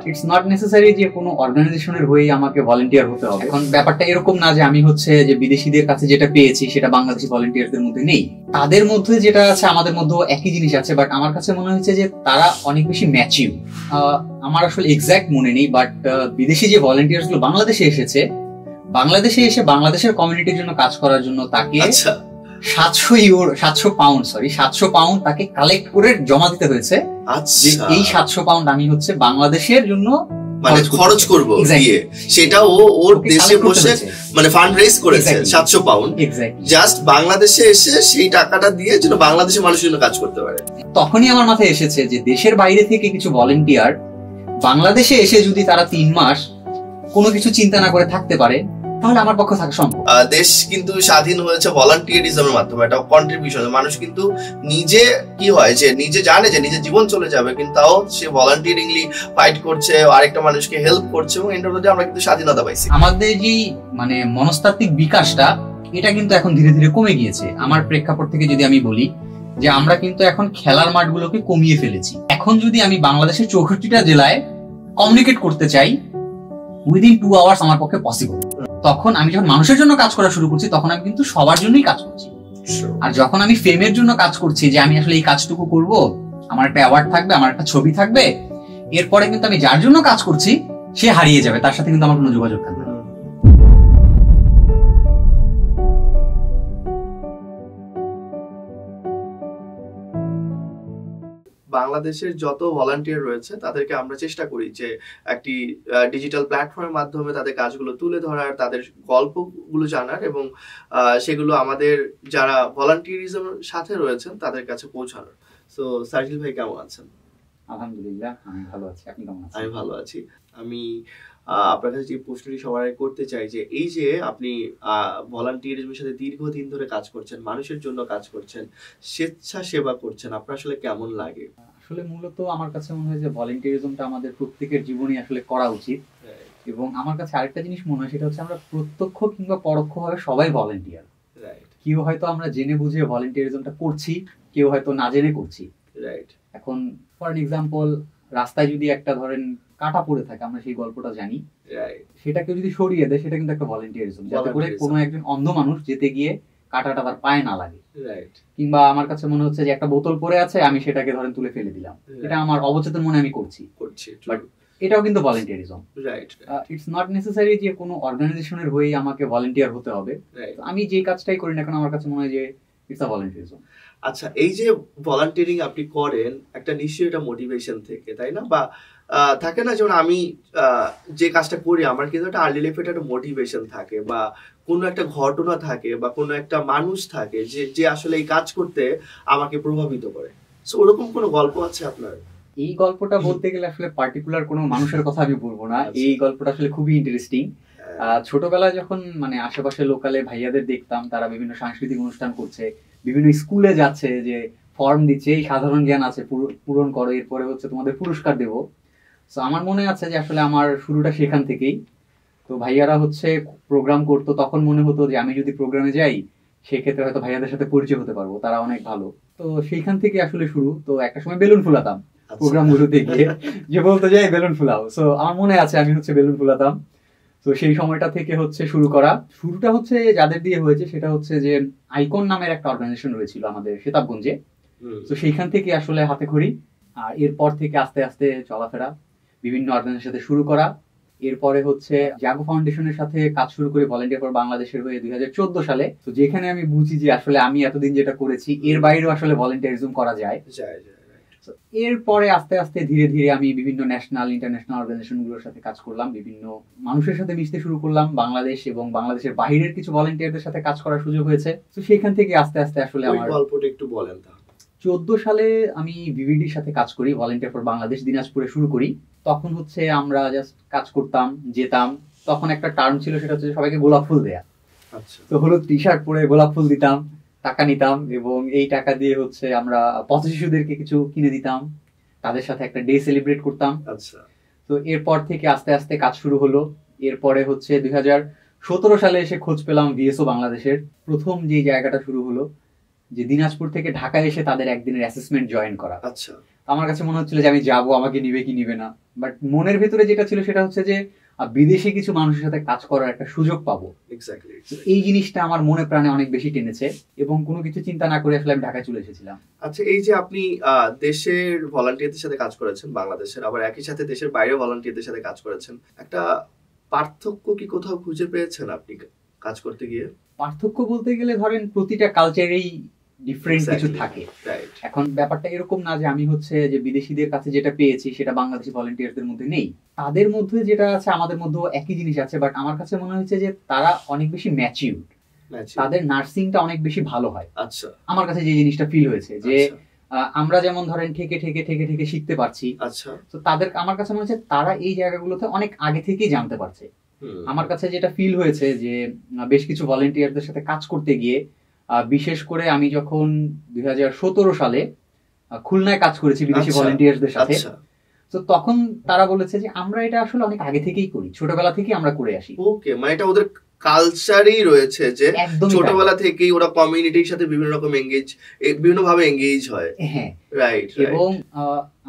It's not necessary যে কোনো অর্গানাইজেশনের হয়ে আমাকে ভলান্টিয়ার হতে হবে। এখন ব্যাপারটা এরকম না যে আমি হচ্ছে যে বিদেশিদের কাছে যেটা পেয়েছি সেটা বাংলাদেশি ভলান্টিয়ারদের মধ্যে নেই, তাদের মধ্যে যেটা আছে আমাদের মধ্যে একই জিনিস আছে, বাট আমার কাছে মনে হয়েছে যে তারা অনেক বেশি ম্যাচিউর। আমার আসলে এক্সাক্ট মনে নেই, বাট বিদেশি যে ভলান্টিয়ার্স গুলো বাংলাদেশে এসেছে, বাংলাদেশে এসে বাংলাদেশের কমিউনিটির জন্য কাজ করার জন্য তাকে 700 পাউন্ড তাকে কালেক্ট করে জমা দিতে হয়েছে। এই 700 পাউন্ড আমি হচ্ছে বাংলাদেশের জন্য মানে খরচ করব, সেটা ওর দেশে বসে মানে ফান্ড রেজ করেছে 700 পাউন্ড জাস্ট বাংলাদেশে এসে সেই টাকাটা দিয়ে যেন বাংলাদেশের মানুষের জন্য কাজ করতে পারে। তখনই আমার মাথায় এসেছে যে দেশের বাইরে থেকে কিছু ভলান্টিয়ার বাংলাদেশে এসে যদি তারা 3 মাস কোনো কিছু চিন্তা না করে থাকতে পারে, তাহলে আমার পক্ষে থাকা সম্ভব। দেশ কিন্তু স্বাধীন হয়েছে ভলান্টিয়ারিজমের মাধ্যমে, এটা কন্ট্রিবিউশন। মানুষ কিন্তু নিজে কি হয় যে নিজে জানে যে নিজের জীবন চলে যাবে, কিন্তু তাও সে ভলান্টিয়ারিংলি ফাইট করছে, আরেকটা মানুষকে হেল্প করছে, এবং এটার মধ্যে আমরা কিন্তু স্বাধীনতা পাইছি। আমাদের যে মানে মনস্তাত্ত্বিক বিকাশটা, এটা কিন্তু এখন ধীরে ধীরে কমে গিয়েছে। আমার প্রেক্ষাপট থেকে যদি আমি বলি যে আমরা কিন্তু এখন খেলার মাঠগুলোকে কমিয়ে ফেলেছি। এখন যদি আমি বাংলাদেশের 64টা জেলায় কমিউনিকেট করতে চাই, উইদিন 2 আওয়ার্স আমার পক্ষে পসিবল। তখন আমি যখন মানুষের জন্য কাজ করা শুরু করছি, তখন আমি কিন্তু সবার জন্যই কাজ করছি। আর যখন আমি ফেমের জন্য কাজ করছি, যে আমি আসলে এই কাজটুকু করব, আমার একটা অ্যাওয়ার্ড থাকবে, আমার একটা ছবি থাকবে, এরপরে কিন্তু আমি যার জন্য কাজ করছি সে হারিয়ে যাবে, তার সাথে কিন্তু আমার কোনো যোগাযোগ থাকবে না। বাংলাদেশের যত ভলান্টিয়ার রয়েছে তাদেরকে আমরা চেষ্টা করি যে একটি ডিজিটাল প্ল্যাটফর্মের মাধ্যমে তাদের কাজগুলো তুলে ধরার, তাদের গল্পগুলো জানার, এবং সেগুলো আমাদের যারা ভলান্টিয়ারিজমের সাথে রয়েছেন তাদের কাছে পৌঁছানোর। সো সার্জিল ভাই কেমন আছেন? আলহামদুলিল্লাহ, আমি ভালো আছি। আপনি কেমন আছেন? আমি ভালো আছি। আমি আপনার কাছে যে প্রশ্নটি সবাই করতে চাই যে এই যে আপনি ভলান্টিয়ারিজমের সাথে দীর্ঘদিন ধরে কাজ করছেন, মানুষের জন্য কাজ করছেন, স্বেচ্ছাসেবা করছেন, আপনার আসলে কেমন লাগে? আসলে মূলত আমার কাছে মনে হয় যে ভলান্টিয়ারিজমটা আমাদের প্রত্যেকের জীবনে আসলে করা উচিত। এবং আমার কাছে আরেকটা জিনিস মনে হয়, সেটা হচ্ছে আমরা প্রত্যক্ষ কিংবা পরোক্ষভাবে সবাই ভলান্টিয়ার। কেউ হয়তো আমরা জেনে বুঝে ভলান্টিয়ারিজমটা করছি, কেউ হয়তো না জেনে করছি। এখন ফর এন এক্সাম্পল, রাস্তায় যদি একটা ধরেন কাটা পড়ে থাকে, আমরা সেই গল্পটা জানি, সেটাকে যদি সরিয়ে দেয়, সেটা কিন্তু একটা ভলান্টিয়ারিজম, যাতে করে কোনো একজন অন্ধ মানুষ যেতে গিয়ে কাটাটা তার পায়ে না লাগে। কিংবা আমার কাছে মনে হচ্ছে যে একটা বোতল পড়ে আছে, আমি সেটাকে ধরেন তুলে ফেলে দিলাম, এটা আমার অবচেতন মনে আমি করছি, বাট এটাও কিন্তু ভলান্টিয়ারিজম। ইটস নট নেসেসারি যে কোনো অর্গানাইজেশনের হয়ে আমাকে ভলান্টিয়ার হতে হবে। আমি যে কাজটাই করি না কেন, আমার কাছে মনে হয় যে ইটস আ ভলান্টিয়ারিজম। আচ্ছা, এই যে ভলান্টিয়ারিং আপনি করেন, একটা নিশ্চয়ই এটা মোটিভেশন থেকে, তাই না? বা থাকে না, যেমন আমি যে কাজটা করি, আমার কিন্তু একটা আর্লি লাইফে একটা মোটিভেশন থাকে, বা কোনো একটা ঘটনা থাকে, বা কোনো একটা মানুষ থাকে যে আসলে এই কাজ করতে আমাকে প্রভাবিত করে। সো ওরকম কোনো গল্প আছে আপনার? এই গল্পটা বলতে গেলে আসলে পার্টিকুলার কোনো মানুষের কথা আমি বলবো না। এই গল্পটা আসলে খুবই ইন্টারেস্টিং। ছোটবেলায় যখন মানে আশেপাশে লোকালে ভাইয়াদের দেখতাম, তারা বিভিন্ন সাংস্কৃতিক অনুষ্ঠান করছে, বিভিন্ন স্কুলে যাচ্ছে, যে ফর্ম দিচ্ছে, এই সাধারণ জ্ঞান আছে পূরণ করো, এরপরে হচ্ছে তোমাদের পুরস্কার দেবো। তো আমার মনে আছে যে আসলে আমার শুরুটা সেখান থেকেই। তো ভাইয়ারা হচ্ছে প্রোগ্রাম করতো, তখন মনে হতো যে আমি যদি প্রোগ্রামে যাই, সেক্ষেত্রে হয়তো ভাইয়াদের সাথে পরিচয় হতে পারবো, তারা অনেক ভালো। তো সেইখান থেকে আসলে শুরু। তো একটা সময় বেলুন ফুলাতাম প্রোগ্রাম গুলোতে গিয়ে, যে বলতে যাই বেলুন ফুলাও। সো আমার মনে আছে আমি হচ্ছে বেলুন ফুলাতাম। তো সেই সময়টা থেকে হচ্ছে শুরু করা। শুরুটা হচ্ছে যাদের দিয়ে হয়েছে, সেটা হচ্ছে যে আইকন নামের একটা অর্গানাইজেশন রয়েছিল আমাদের সেতাবগঞ্জে। তো সেইখান থেকে আসলে হাতে খড়ি, আর এরপর থেকে আস্তে আস্তে চলাফেরা, বিভিন্ন অর্গানাইজেশনের সাথে শুরু করা। এরপরে হচ্ছে জাগো ফাউন্ডেশনের সাথে কাজ শুরু করে ভলান্টিয়ার ফর বাংলাদেশের হয়ে 2014 সালে। তো যেখানে আমি বুঝি যে আসলে আমি এতদিন যেটা করেছি এর বাইরেও আসলে ভলান্টিয়ারিজম করা যায়। এরপরে আস্তে আস্তে ধীরে ধীরে আমি বিভিন্ন ন্যাশনাল ইন্টারন্যাশনাল অর্গানাইজেশন গুলোর সাথে কাজ করলাম, বিভিন্ন মানুষের সাথে মিশতে শুরু করলাম, বাংলাদেশ এবং বাংলাদেশের বাইরের কিছু ভলান্টিয়ারদের সাথে কাজ করার সুযোগ হয়েছে। তো সেখান থেকে আস্তে আস্তে আসলে আমার গল্পটা একটু বলেন। 14 সালে আমি ভিভিডির সাথে কাজ করি, ভলান্টিয়ার ফর বাংলাদেশ, দিনাজপুরে শুরু করি। তখন হচ্ছে আমরা জাস্ট কাজ করতাম, যেতাম। তখন একটা টার্ম ছিল, সেটা হচ্ছে সবাইকে গোলাপ ফুল দেয়া। তো হলুদ টি শার্ট পরে গোলাপ ফুল দিতাম, টাকা নিতাম, এবং এই টাকা দিয়ে হচ্ছে আমরা পথ শিশুদেরকে কিছু কিনে দিতাম, তাদের সাথে একটা ডে সেলিব্রেট করতাম। তো এরপর থেকে আস্তে আস্তে কাজ শুরু হলো। এরপরে হচ্ছে 2017 সালে এসে খোঁজ পেলাম ভিএসও বাংলাদেশের। প্রথম যে জায়গাটা শুরু হলো যে দিনাজপুর থেকে ঢাকায় এসে তাদের একদিনের অ্যাসেসমেন্ট জয়েন করা। আচ্ছা, আমার কাছে মনে হচ্ছিল যে আমি যাবো, আমাকে নিবে কি নিবে না, বাট মনের ভেতরে যেটা ছিল সেটা হচ্ছে যে বিদেশে কিছু মানুষের সাথে কাজ করার একটা সুযোগ পাবো। এক্স্যাক্টলি। এই জিনিসটা আমার মনে প্রাণে অনেক বেশি টেনেছে এবং কোনো কিছু চিন্তা না করে আসলে আমি ঢাকায় চলে এসেছিলাম। আচ্ছা, এই যে আপনি দেশের ভলান্টিয়ারদের সাথে কাজ করেছেন বাংলাদেশের, আবার একই সাথে দেশের বাইরে ভলান্টিয়ারদের সাথে কাজ করেছেন, একটা পার্থক্য কি কোথাও খুঁজে পেয়েছেন আপনি কাজ করতে গিয়ে? পার্থক্য বলতে গেলে ধরেন প্রতিটা কালচারেই ডিফারেন্ট কিছু থাকে। এখন ব্যাপারটা এরকম না যে আমি হচ্ছে যে বিদেশিদের কাছে যেটা পেয়েছি সেটা বাংলাদেশি ভলান্টিয়ারদের মধ্যে নেই, তাদের মধ্যে যেটা আছে আমাদের মধ্যেও একই জিনিস আছে, বাট আমার কাছে মনে হয়েছে যে তারা অনেক বেশি ম্যাচিউরড, তাদের নার্সিংটা অনেক বেশি ভালো হয়। আচ্ছা, আমার কাছে যে জিনিসটা ফিল হয়েছে যে আমরা যেমন ধরেন ঠেকে ঠেকে ঠেকে ঠেকে শিখতে পারছি, আচ্ছা, তো তাদের আমার কাছে মনে হচ্ছে তারা এই জায়গাগুলোতে অনেক আগে থেকেই জানতে পারছে। আমার কাছে যেটা ফিল হয়েছে যে বেশ কিছু ভলান্টিয়ারদের সাথে কাজ করতে গিয়ে, বিশেষ করে আমি যখন 2017 সালে খুলনায় কাজ করেছি বিদেশি ভলান্টিয়ারদের সাথে, তো তখন তারা বলেছে যে আমরা এটা আসলে অনেক আগে থেকেই করি, ছোটবেলা থেকেই আমরা করে আসি। ওকে, মানে এটা ওদের কালচারই রয়েছে যে ছোটবেলা থেকেই ওরা কমিউনিটির সাথে বিভিন্ন রকম বিভিন্ন ভাবে এঙ্গেজ হয়। হ্যাঁ, রাইট। এবং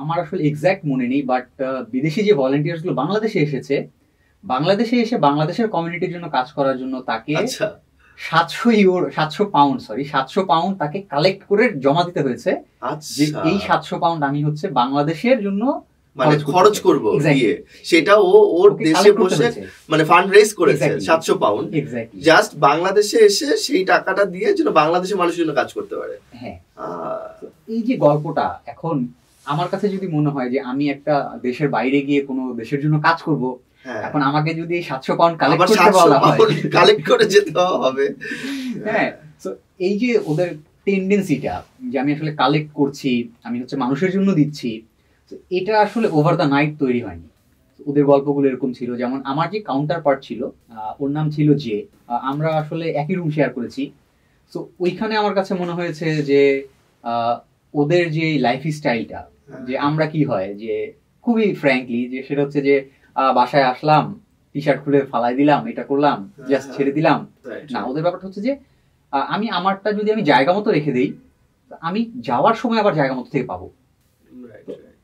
আমার আসলে এক্সাক্ট মনে নেই, বাট বিদেশি যে ভলান্টিয়ার্স গুলো বাংলাদেশে এসেছে, বাংলাদেশে এসে বাংলাদেশের কমিউনিটির জন্য কাজ করার জন্য তাকে 700 পাউন্ড তাকে কালেক্ট করে জমা দিতে হয়েছে। যে এই 700 পাউন্ড আমি হচ্ছে বাংলাদেশের জন্য মানে খরচ করব দিয়ে, সেটা ওর দেশে বসে মানে ফান্ড রেজ করেছে 700 পাউন্ড জাস্ট বাংলাদেশে এসে সেই টাকাটা দিয়ে যেন বাংলাদেশের মানুষের জন্য কাজ করতে পারে। হ্যাঁ, এই যে গল্পটা, এখন আমার কাছে যদি মনে হয় যে আমি একটা দেশের বাইরে গিয়ে কোনো দেশের জন্য কাজ করব, এখন আমাকে যদি 700 পাউন্ড কালেক্ট করতে বলা হয়, কালেক্ট করে যেতে হবে। হ্যাঁ, সো এই যে ওদের টেন্ডেন্সিটা যে আমি আসলে কালেক্ট করছি, আমি হচ্ছে মানুষের জন্য দিচ্ছি, এটা আসলে ওভার দ্য নাইট তৈরি হয়নি। ওদের গল্পগুলো এরকম ছিল, যেমন আমার যে কাউন্টার পার্ট ছিল ওর নাম ছিল যে, আমরা আসলে একই রুম শেয়ার করেছি। সো ওইখানে আমার কাছে মনে হয়েছে যে ওদের যে লাইফ স্টাইলটা, যে আমরা কি হয় যে খুবই ফ্র্যাঙ্কলি, যে সেটা হচ্ছে যে বাসায় আসলাম, টি শার্ট খুলে ফালাই দিলাম, এটা করলাম, জাস্ট ছেড়ে দিলাম না। ওদের ব্যাপারটা হচ্ছে যে আমি আমারটা যদি আমি জায়গা মতো রেখে দেই, আমি যাওয়ার সময় আবার জায়গা মতো থেকে পাবো।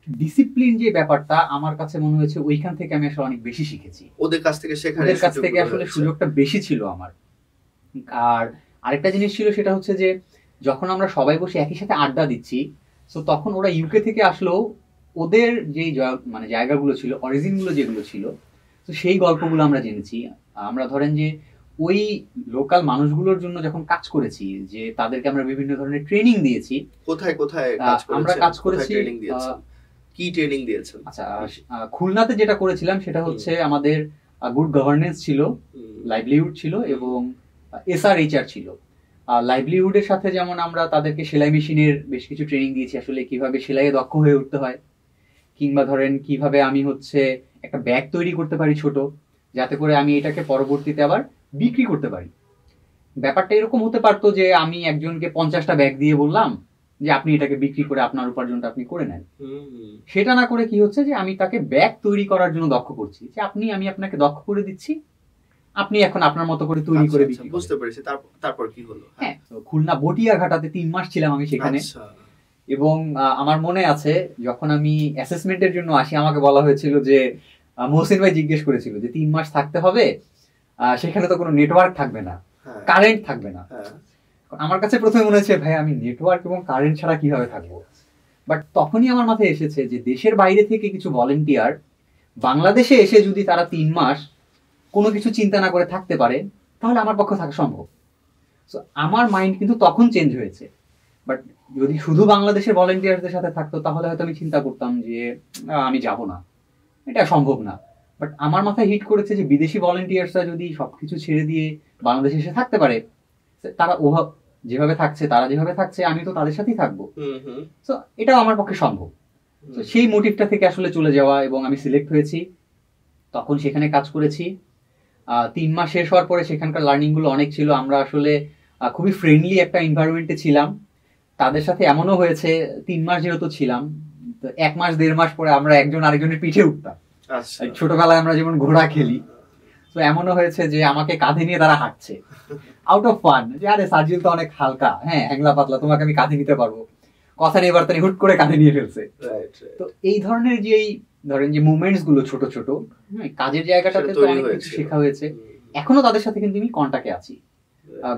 ডিসিপ্লিন যে ব্যাপারটা আমার কাছে মনে হয়েছে ওইখান থেকে আমি আসলে অনেক বেশি শিখেছি, ওদের কাছ থেকে আসলে সুযোগটা বেশি ছিল আমার। আর আরেকটা জিনিস ছিল, সেটা হচ্ছে যে যখন আমরা সবাই বসে একই সাথে আড্ডা দিচ্ছি, তো তখন ওরা ইউকে থেকে আসলেও ওদের যেই মানে জায়গাগুলো ছিল, অরিজিন গুলো যেগুলো ছিল, তো সেই গল্পগুলো আমরা জেনেছি। আমরা ধরেন যে ওই লোকাল মানুষগুলোর জন্য যখন কাজ করেছি, যে তাদেরকে আমরা বিভিন্ন ধরনের ট্রেনিং দিয়েছি। কোথায় আমরা কাজ করেছি, কি ট্রেনিং দিয়েছেন? আচ্ছা, খুলনাতে যেটা করেছিলাম সেটা হচ্ছে আমাদের গুড গভর্নেন্স ছিল, লাইভলিহুড ছিল এবং SRHR ছিল। লাইভলিহুডের সাথে যেমন আমরা তাদেরকে সেলাই মেশিনের বেশ কিছু ট্রেনিং দিয়েছি, আসলে কিভাবে সেলাইয়ে দক্ষ হয়ে উঠতে হয়, কিংবা ধরেন কিভাবে আমি হচ্ছে একটা ব্যাগ তৈরি করতে পারি ছোট, যাতে করে আমি এটাকে পরবর্তীতে আবার বিক্রি করতে পারি। ব্যাপারটা এরকম হতে পারতো যে আমি একজনকে 50টা ব্যাগ দিয়ে বললাম যে আপনি এটাকে বিক্রি করে আপনার উপার্জনটা আপনি করে নেন। সেটা না করে কি হচ্ছে যে আমি তাকে ব্যাগ তৈরি করার জন্য দক্ষ করছি, যে আমি আপনাকে দক্ষ করে দিচ্ছি, আপনি এখন আপনার মতো করে তৈরি করে বিক্রি। বুঝতে পেরেছি। তারপর কি হলো? হ্যাঁ, খুলনা বটিয়াঘাটাতে 3 মাস ছিলাম আমি সেখানে। এবং আমার মনে আছে যখন আমি অ্যাসেসমেন্টের জন্য আসি, আমাকে বলা হয়েছিল যে মহসিন ভাই জিজ্ঞেস করেছিল যে 3 মাস থাকতে হবে, সেখানে তো কোনো নেটওয়ার্ক থাকবে না, কারেন্ট থাকবে না। আমার কাছে প্রথমে মনে হচ্ছে ভাই আমি নেটওয়ার্ক এবং কারেন্ট ছাড়া কিভাবে থাকবো, বাট তখনই আমার মাথায় এসেছে যে দেশের বাইরে থেকে কিছু ভলান্টিয়ার বাংলাদেশে এসে যদি তারা 3 মাস কোনো কিছু চিন্তা না করে থাকতে পারে, তাহলে আমার পক্ষে থাকা সম্ভব। সো আমার মাইন্ড কিন্তু তখন চেঞ্জ হয়েছে। বাট যদি শুধু বাংলাদেশের ভলান্টিয়ারদের সাথে থাকতো, তাহলে হয়তো আমি চিন্তা করতাম যে আমি যাব না, এটা সম্ভব না। বাট আমার মাথায় হিট করেছে যে বিদেশি ভলান্টিয়ার্সরা যদি সবকিছু ছেড়ে দিয়ে বাংলাদেশে এসে থাকতে পারে, তারা যেভাবে থাকছে, তারা যেভাবে থাকছে, আমি তো তাদের সাথেই থাকবো। তো এটাও আমার পক্ষে সম্ভব। তো সেই মোটিভটা থেকে আসলে চলে যাওয়া, এবং আমি সিলেক্ট হয়েছি, তখন সেখানে কাজ করেছি। 3 মাস শেষ হওয়ার পরে সেখানকার লার্নিং গুলো অনেক ছিল। আমরা আসলে খুবই ফ্রেন্ডলি একটা এনভায়রনমেন্টে ছিলাম। তাদের সাথে এমনও হয়েছে 3 মাস যেহেতু ছিলাম, তো 1 মাস 1.5 মাস পরে আমরা একজন আরেকজনের পিঠে উঠতাম। ছোটবেলায় আমরা যেমন ঘোড়া খেলি, তো এমনও হয়েছে যে আমাকে কাঁধে নিয়ে তারা হাঁটছে আউট অফ ফান, যে আরে সার্জিল তো অনেক হালকা, হ্যাঁ হ্যাংলা পাতলা, তোমাকে আমি কাঁধে নিতে পারবো, কথা নিয়ে এবার তারা হুট করে কাঁধে নিয়ে ফেলছে। তো এই ধরনের যে ধরেন যে মুভমেন্টস গুলো ছোট ছোট, কাজের জায়গাটাতে তো অনেক কিছু শেখা হয়েছে। এখনো তাদের সাথে কিন্তু আমি কন্টাক্টে আছি।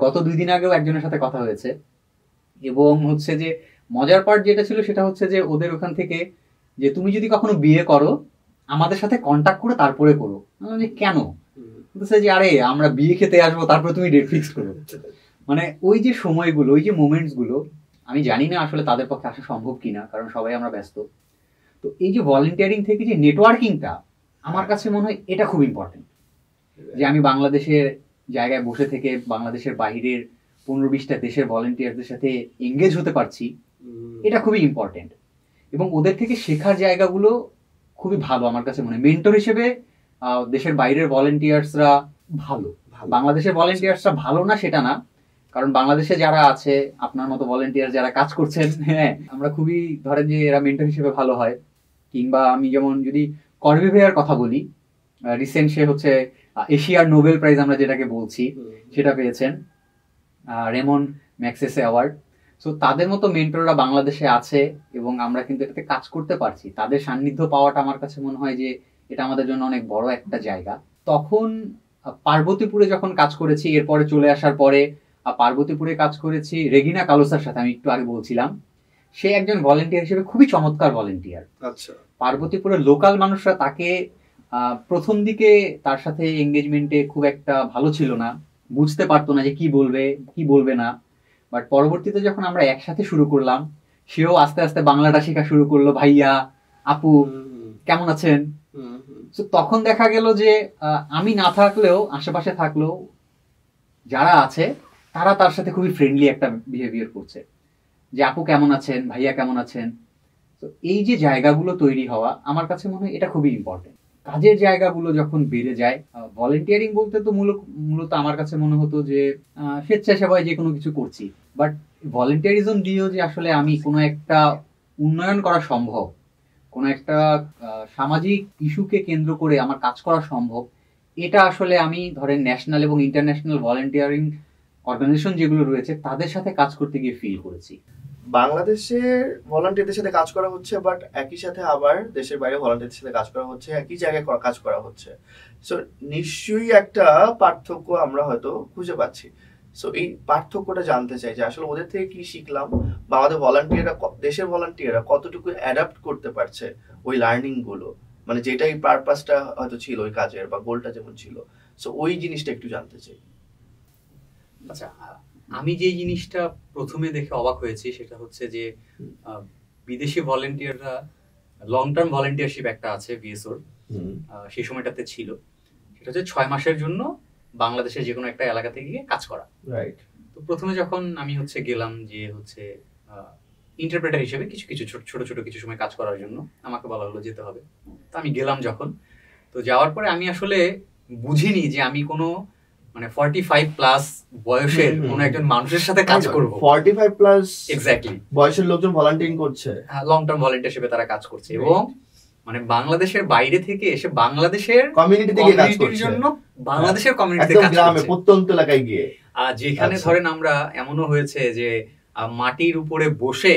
গত 2 দিন আগেও একজনের সাথে কথা হয়েছে, এবং হচ্ছে যে মজার পার্ট যেটা ছিল সেটা হচ্ছে যে ওদের ওখান থেকে যে তুমি যদি কখনো বিয়ে করো আমাদের সাথে কন্টাক্ট করে তারপরে করো। যে কেন? বলছে যে আরে আমরা বিয়ে খেতে আসবো তারপরে তুমি ডেট ফিক্স করো। মানে ওই যে সময়গুলো, ওই যে মোমেন্টস গুলো, আমি জানি না আসলে তাদের পক্ষে আসা সম্ভব কিনা, কারণ সবাই আমরা ব্যস্ত। তো এই যে ভলেন্টিয়ারিং থেকে যে নেটওয়ার্কিংটা, আমার কাছে মনে হয় এটা খুব ইম্পর্টেন্ট। যে আমি বাংলাদেশের জায়গায় বসে থেকে বাংলাদেশের বাহিরের 15-20টা দেশের ভলেন্টিয়ারদের সাথে এঙ্গেজ হতে পারছি, এটা খুবই ইম্পর্টেন্ট। এবং ওদের থেকে শেখার জায়গাগুলো খুবই ভালো আমার কাছে মনে হয়। মেন্টর হিসেবে দেশের বাইরের ভলেন্টিয়ার্সরা ভালো, বাংলাদেশের ভলেন্টিয়ার্সরা ভালো না সেটা না, কারণ বাংলাদেশে যারা আছে আপনার মতো ভলেন্টিয়ার যারা কাজ করছেন, হ্যাঁ আমরা খুবই ধরেন যে এরা মেন্টর হিসেবে ভালো হয়। কিংবা আমি যেমন যদি করবিভেয়ার কথা বলি, রিসেন্ট সে হচ্ছে এশিয়ার নোবেল প্রাইজ আমরা যেটাকে বলছি সেটা পেয়েছেন, রেমন ম্যাগসেসে অ্যাওয়ার্ড। সো তাদের মতো মেন্টররা বাংলাদেশে আছে এবং আমরা কিন্তু এটাতে কাজ করতে পারছি। তাদের সান্নিধ্য পাওয়াটা আমার কাছে মনে হয় যে এটা আমাদের জন্য অনেক বড় একটা জায়গা। তখন পার্বতীপুরে যখন কাজ করেছি, এরপরে চলে আসার পরে পার্বতীপুরে কাজ করেছি রেগিনা কালোসার সাথে, আমি একটু আগে বলছিলাম, সে একজন ভলেন্টিয়ার হিসেবে খুবই চমৎকার ভলেন্টিয়ার। আচ্ছা, পার্বতীপুরের লোকাল মানুষরা তাকে প্রথম দিকে তার সাথে এঙ্গেজমেন্টে খুব একটা ভালো ছিল না, বুঝতে পারতো না যে কি বলবে কি বলবে না। বাট পরবর্তীতে যখন আমরা একসাথে শুরু করলাম, সেও আস্তে আস্তে বাংলাটা শেখা শুরু করলো, ভাইয়া আপু কেমন আছেন। তো তখন দেখা গেল যে আমি না থাকলেও আশেপাশে থাকলেও যারা আছে তারা তার সাথে খুবই ফ্রেন্ডলি একটা বিহেভিয়ার করছে, যে আপু কেমন আছেন, ভাইয়া কেমন আছেন। তো এই যে জায়গাগুলো তৈরি হওয়া আমার কাছে মনে হয় এটা খুবই ইম্পর্টেন্ট। কাজের জায়গাগুলো যখন বেড়ে যায়, ভলেন্টিয়ারিং বলতে তো মূলত আমার কাছে মনে হতো যে স্বেচ্ছাসেবায় যে কোনো কিছু করছি, বাট ভলেন্টিয়ারিজম দিয়েও যে আসলে আমি কোনো একটা উন্নয়ন করা সম্ভব, কোনো একটা সামাজিক ইস্যুকে কেন্দ্র করে আমার কাজ করা সম্ভব, এটা আসলে আমি ধরেন ন্যাশনাল এবং ইন্টারন্যাশনাল ভলেন্টিয়ারিং অর্গানাইজেশন যেগুলো রয়েছে তাদের সাথে কাজ করতে গিয়ে ফিল করেছি। বাংলাদেশের ভলান্টিয়ারদের সাথে কাজ করা হচ্ছে, বাট একই সাথে আবার দেশের বাইরে ভলান্টিয়ারদের সাথে কাজ করা হচ্ছে, একই জায়গায় কাজ করা হচ্ছে। সো নিশ্চয়ই একটা পার্থক্য আমরা হয়তো খুঁজে পাচ্ছি। সো এই পার্থক্যটা জানতে চাই যে আসলে ওদের থেকে কি শিখলাম, বা আমাদের ভলান্টিয়াররা, দেশের ভলান্টিয়াররা কতটুকু অ্যাডাপ্ট করতে পারছে ওই লার্নিং গুলো, মানে যেটাই পারপাসটা হয়তো ছিল ওই কাজের বা গোলটা যেমন ছিল। সো ওই জিনিসটা একটু জানতে চাই। আচ্ছা, আমি যে জিনিসটা প্রথমে দেখে অবাক হয়েছি সেটা হচ্ছে যে বিদেশি ভলেন্টিয়াররা লং টার্ম ভলেন্টিয়ারশিপ একটা আছে বিএসওর, সেই সময়টাতে ছিল, সেটা হচ্ছে 6 মাসের জন্য বাংলাদেশের যে কোনো একটা এলাকাতে গিয়ে কাজ করা। রাইট। তো প্রথমে যখন আমি হচ্ছে গেলাম যে হচ্ছে ইন্টারপ্রেটার হিসেবে কিছু কিছু ছোট ছোট কিছু সময় কাজ করার জন্য আমাকে বলা হলো যেতে হবে। তো আমি গেলাম যখন, তো যাওয়ার পরে আমি আসলে বুঝিনি যে আমি কোনো মানে 45 প্লাস বয়সের কোন একজন মানুষের সাথে কাজ করব। 45 প্লাস এক্স্যাক্টলি বয়সের লোকজন ভলান্টিয়ারিং করছে, লং টার্ম ভলান্টিয়ার হিসেবে তারা কাজ করছে, এবং মানে বাংলাদেশের বাইরে থেকে এসে বাংলাদেশের কমিউনিটি থেকে কাজ করছে, জন্য বাংলাদেশের কমিউনিটিতে কাজ করছে, গ্রামে প্রত্যন্ত এলাকায় গিয়ে। যেখানে ধরেন আমরা এমনও হয়েছে যে মাটির উপরে বসে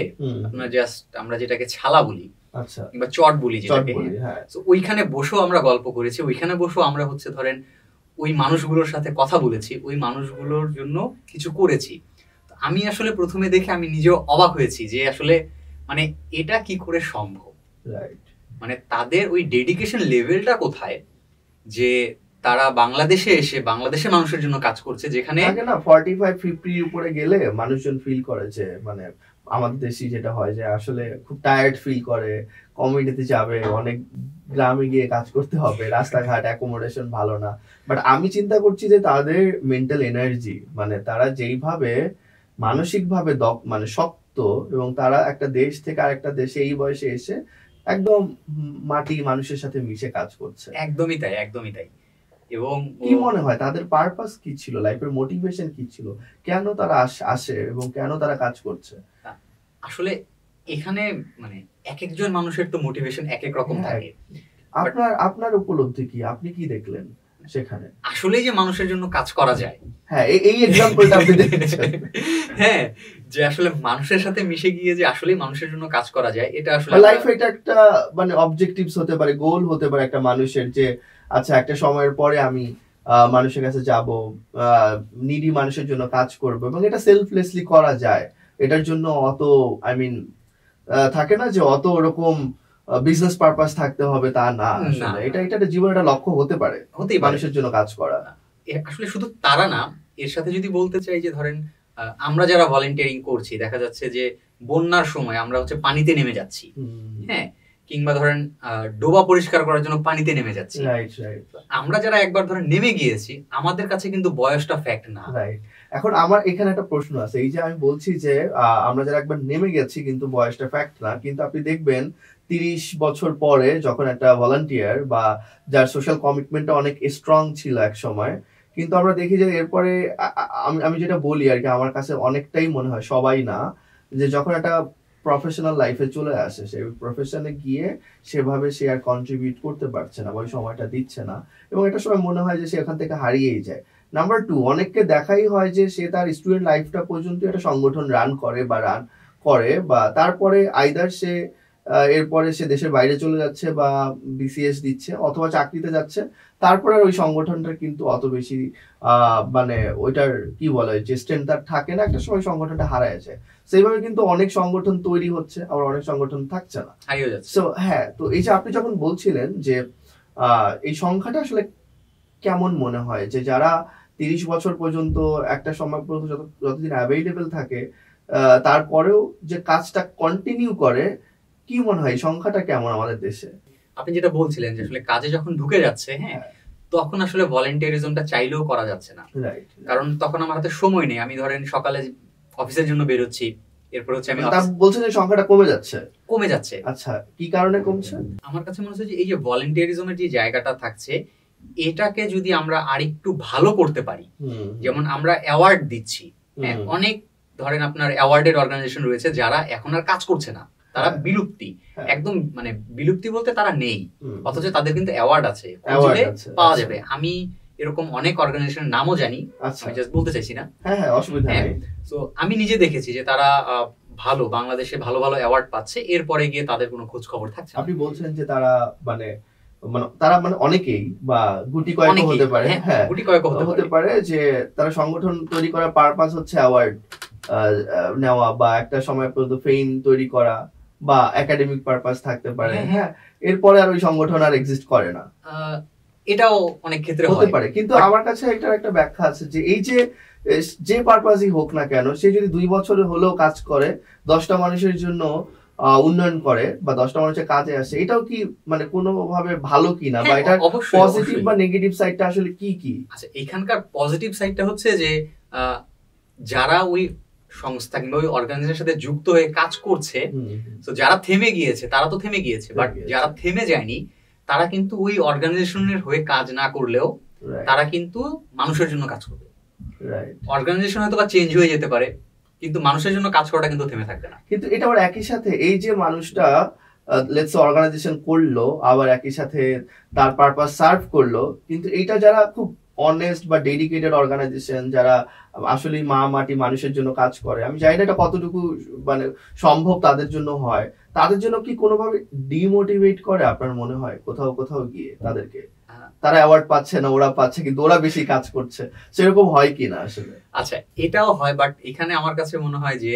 আপনার জাস্ট আমরা যেটাকে ছালা বলি, আচ্ছা, কিংবা চট বলি যেটাকে, তো ওইখানে বসেও আমরা গল্প করেছি, ওইখানে বসেও আমরা হচ্ছে ধরেন ওই মানুষগুলোর সাথে কথা বলেছি, ওই মানুষগুলোর জন্য কিছু করেছি। আমি আসলে প্রথমে দেখে আমি নিজেও অবাক হয়েছি যে আসলে মানে এটা কি করে সম্ভব, মানে তাদের ওই ডেডিকেশন লেভেলটা কোথায় যে তারা বাংলাদেশে এসে বাংলাদেশের মানুষের জন্য কাজ করছে, যেখানে না 45-50 উপরে গেলে মানুষজন ফিল করে যে মানে আমাদের দেশে যেটা হয় যে আসলে খুব টায়ার্ড ফিল করে, কমিউনিটিতে যাবে, অনেক গ্রামে গিয়ে কাজ করতে হবে, রাস্তাঘাট অ্যাকোমোডেশন ভালো না। বাট আমি চিন্তা করছি যে তাদের মেন্টাল এনার্জি, মানে তারা যেইভাবে মানসিকভাবে মানে শক্ত, এবং তারা একটা দেশ থেকে আরেকটা দেশে এই বয়সে এসে একদম মাটি মানুষের সাথে মিশে কাজ করছে। একদমই তাই, একদমই তাই। এবং কি মনে হয় তাদের পারপাস কি ছিল, লাইফের মোটিভেশন কি ছিল, কেন তারা আসে এবং কেন তারা কাজ করছে? আসলে এখানে মানে এক একজন মানুষের তো মোটিভেশন এক এক রকম থাকে। আপনার উপলব্ধি কি, আপনি কি দেখলেন? সেখানে আসলে যে মানুষের জন্য কাজ করা যায়। হ্যাঁ, এই এক্সাম্পলটা আপনি দিয়েছেন। হ্যাঁ, যে আসলে মানুষের সাথে মিশে গিয়ে যে আসলে মানুষের জন্য কাজ করা যায়, এটা আসলে লাইফে এটা একটা মানে অবজেক্টিভস হতে পারে, গোল হতে পারে একটা মানুষের, যে আচ্ছা একটা সময়ের পরে আমি মানুষের কাছে যাব, নিডি মানুষের জন্য কাজ করব, এবং এটা সেলফলেসলি করা যায়। এটার জন্য অত আই মিন থাকে না যে অত ওরকম বিজনেস পারপাস থাকতে হবে, তা না। আসলে এটা একটা জীবনের একটা লক্ষ্য হতে পারে, মানুষের জন্য কাজ করা। আসলে শুধু তারা না, এর সাথে যদি বলতে চাই যে ধরেন আমরা যারা ভলেন্টিয়ারিং করছি, দেখা যাচ্ছে যে বন্যার সময় আমরা হচ্ছে পানিতে নেমে যাচ্ছি, হ্যাঁ, কিংবা ধরেন ডোবা পরিষ্কার করার জন্য পানিতে নেমে যাচ্ছি। আমরা যারা একবার ধরেন নেমে গিয়েছি, আমাদের কাছে কিন্তু বয়সটা ফ্যাক্ট না। এখন আমার এখানে একটা প্রশ্ন আছে, এই যে আমি বলছি যে আমরা যারা একবার নেমে গেছি কিন্তু বয়সটা ফ্যাক্ট না, কিন্তু আপনি দেখবেন 30 বছর পরে যখন একটা ভলান্টিয়ার বা যার সোশ্যাল কমিটমেন্টটা অনেক স্ট্রং ছিল এক সময়, কিন্তু আমরা দেখি যে এরপরে আমি যেটা বলি আর কি, আমার কাছে অনেকটাই মনে হয়, সবাই না, যে যখন একটা প্রফেশনাল লাইফে চলে আসে, সেই প্রফেশনে গিয়ে সেভাবে সে আর কন্ট্রিবিউট করতে পারছে না বা ওই সময়টা দিচ্ছে না, এবং একটা সময় মনে হয় যে সে এখান থেকে হারিয়েই যায়। নাম্বার 2, অনেককে দেখাই হয় যে সে তার স্টুডেন্ট লাইফটা পর্যন্ত একটা সংগঠন রান করে বা তারপরে আইদার সে এরপরে সে দেশের বাইরে চলে যাচ্ছে বা বিসিএস দিচ্ছে অথবা চাকরিতে যাচ্ছে, তারপরে ওই সংগঠনটার কিন্তু অত বেশি মানে ওইটার কি বলে যে স্ট্রেন্থ থাকে না, একটা সময় সংগঠনটা হারায় যায়। সেইভাবে কিন্তু অনেক সংগঠন তৈরি হচ্ছে, আবার অনেক সংগঠন থাকছে না। সো হ্যাঁ, তো এই যে আপনি যখন বলছিলেন যে এই সংখ্যাটা আসলে কেমন মনে হয়, যে যারা 30 বছর পর্যন্ত একটা সময় পর্যন্ত যতদিন অ্যাভেইলেবল থাকে তারপরেও যে কাজটা কন্টিনিউ করে, কি মনে হয় সংখ্যাটা কেমন আমাদের দেশে? আপনি যেটা বলছিলেন যে আসলে কাজে যখন ঢুকে যাচ্ছে, হ্যাঁ, তখন আসলে ভলেন্টিয়ারিজমটা চাইলেও করা যাচ্ছে না, কারণ তখন আমার হাতে সময় নেই। আমি ধরেন সকালে অফিসের জন্য বেরোচ্ছি, এরপর হচ্ছে আমি বলছেন যে সংখ্যাটা কমে যাচ্ছে। আচ্ছা, কি কারণে কমছে? আমার কাছে মনে হচ্ছে যে এই যে ভলেন্টিয়ারিজমের যে জায়গাটা থাকছে, এটাকে যদি আমরা আরেকটু ভালো করতে পারি, যেমন আমরা অ্যাওয়ার্ড দিচ্ছি, অনেক ধরেন আপনার অ্যাওয়ার্ডের অর্গানাইজেশন রয়েছে যারা এখন আর কাজ করছে না, তারা বিলুপ্তি, একদম মানে বিলুপ্তি বলতে তারা নেই, অথচ তাদের কিন্তু অ্যাওয়ার্ড আছে, পাওয়া যাবে। আমি এরকম অনেক অর্গানাইজেশনের নামও জানি, আমি জাস্ট বলতে চাইছি না। হ্যাঁ, অসুবিধা নেই। তো আমি নিজে দেখেছি যে তারা ভালো বাংলাদেশে ভালো ভালো অ্যাওয়ার্ড পাচ্ছে, এরপরে গিয়ে তাদের কোনো খোঁজ খবর থাকছে। আপনি বলছেন যে তারা মানে অনেকেই বা গুটি কয়েক হতে পারে, হ্যাঁ গুটি কয়েক হতে পারে, যে তারা সংগঠন তৈরি করার পারপাস হচ্ছে অ্যাওয়ার্ড নেওয়া বা একটা সময় পর্যন্ত ফেম তৈরি করা বা একাডেমিক পারপাস থাকতে পারে, হ্যাঁ, এরপরে আর ওই সংগঠন আর এক্সিস্ট করে না। এটাও অনেক ক্ষেত্রে হতে পারে, কিন্তু আমার কাছে এটার একটা ব্যাখ্যা আছে যে এই যে পারপাসই হোক না কেন, সে যদি 2 বছরে হলেও কাজ করে, 10টা মানুষের জন্য উন্নয়ন করে বা 10টা মানুষের কাজে আসে, এটাও কি মানে কোনোভাবে ভালো কিনা, বা এটার পজিটিভ বা নেগেটিভ সাইডটা আসলে কি? আচ্ছা, এখানকার পজিটিভ সাইডটা হচ্ছে যে যারা ওই সংস্থা কিংবা ওই অর্গানাইজেশনের সাথে যুক্ত হয়ে কাজ করছে, তো যারা থেমে গিয়েছে তারা তো থেমে গিয়েছে, বাট যারা থেমে যায়নি তারা কিন্তু ওই অর্গানাইজেশনের হয়ে কাজ না করলেও তারা কিন্তু মানুষের জন্য কাজ করবে। অর্গানাইজেশন হয়তো বা চেঞ্জ হয়ে যেতে পারে, কিন্তু মানুষের জন্য কাজ করাটা কিন্তু থেমে থাকবে না। কিন্তু এটা আবার একই সাথে এই যে মানুষটা লেটস সে অর্গানাইজেশন করলো, আবার একই সাথে তার পারপাস সার্ভ করলো, কিন্তু এটা যারা খুব অনেস্ট বা ডেডিকেটেড অর্গানাইজেশন, যারা আসলে মাটি মানুষের জন্য কাজ করে, আমি জানি না এটা কতটুকু মানে সম্ভব তাদের জন্য হয়, তাদের জন্য কি কোনোভাবে ডিমোটিভেট করে আপনার মনে হয় কোথাও গিয়ে তাদেরকে? তারা অ্যাওয়ার্ড পাচ্ছে না, ওরা পাচ্ছে, কিন্তু ওরা বেশি কাজ করছে, সেরকম হয় কি না আসলে? আচ্ছা, এটাও হয়, বাট এখানে আমার কাছে মনে হয় যে